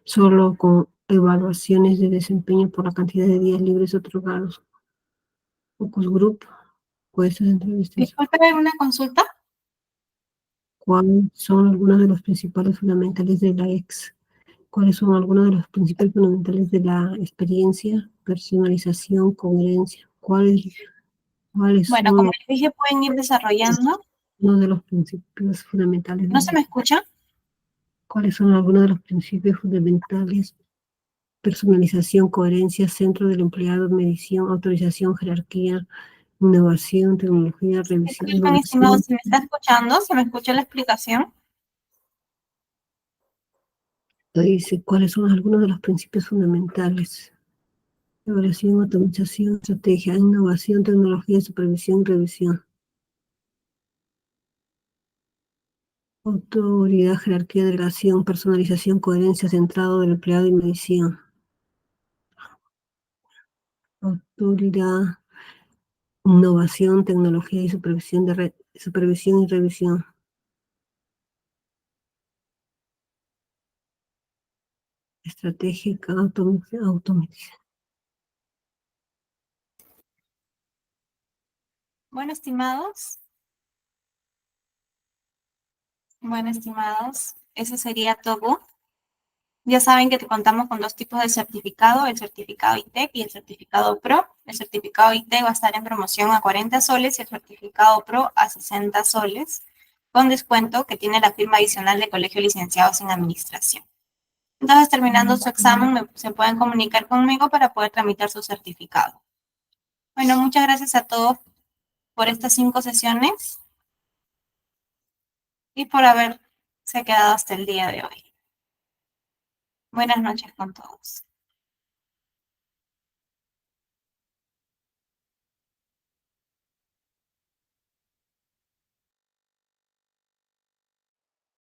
solo con evaluaciones de desempeño por la cantidad de días libres otorgados? Focus group, encuestas, entrevistas. Disculpen, ¿una consulta? ¿Cuáles son algunos de los principales fundamentales de la ex? ¿Cuáles son algunos de los principios fundamentales de la experiencia? Personalización, coherencia. ¿Cuáles Bueno, son como les dije, pueden ir desarrollando. uno de los principios fundamentales ¿No se me escucha? ¿Cuáles son algunos de los principios fundamentales? Personalización, coherencia, centro del empleado, medición, autorización, jerarquía, innovación, tecnología, revisión, Disculpen, estimado, evaluación. ¿se me está escuchando? ¿Se me escucha la explicación? Dice, ¿cuáles son algunos de los principios fundamentales? Evaluación, automatización, estrategia, innovación, tecnología, supervisión, revisión. Autoridad, jerarquía, delegación, personalización, coherencia, centrado del empleado y medición. Autoridad, innovación, tecnología y supervisión supervisión y revisión. Estratégica, automatización. Bueno, estimados, eso sería todo. Ya saben que contamos con 2 tipos de certificado, el certificado ITEC y el certificado PRO. El certificado ITEC va a estar en promoción a 40 soles y el certificado PRO a 60 soles, con descuento que tiene la firma adicional de Colegio de Licenciados en Administración. Entonces, terminando su examen, se pueden comunicar conmigo para poder tramitar su certificado. Bueno, muchas gracias a todos por estas 5 sesiones y por haberse quedado hasta el día de hoy. Buenas noches con todos.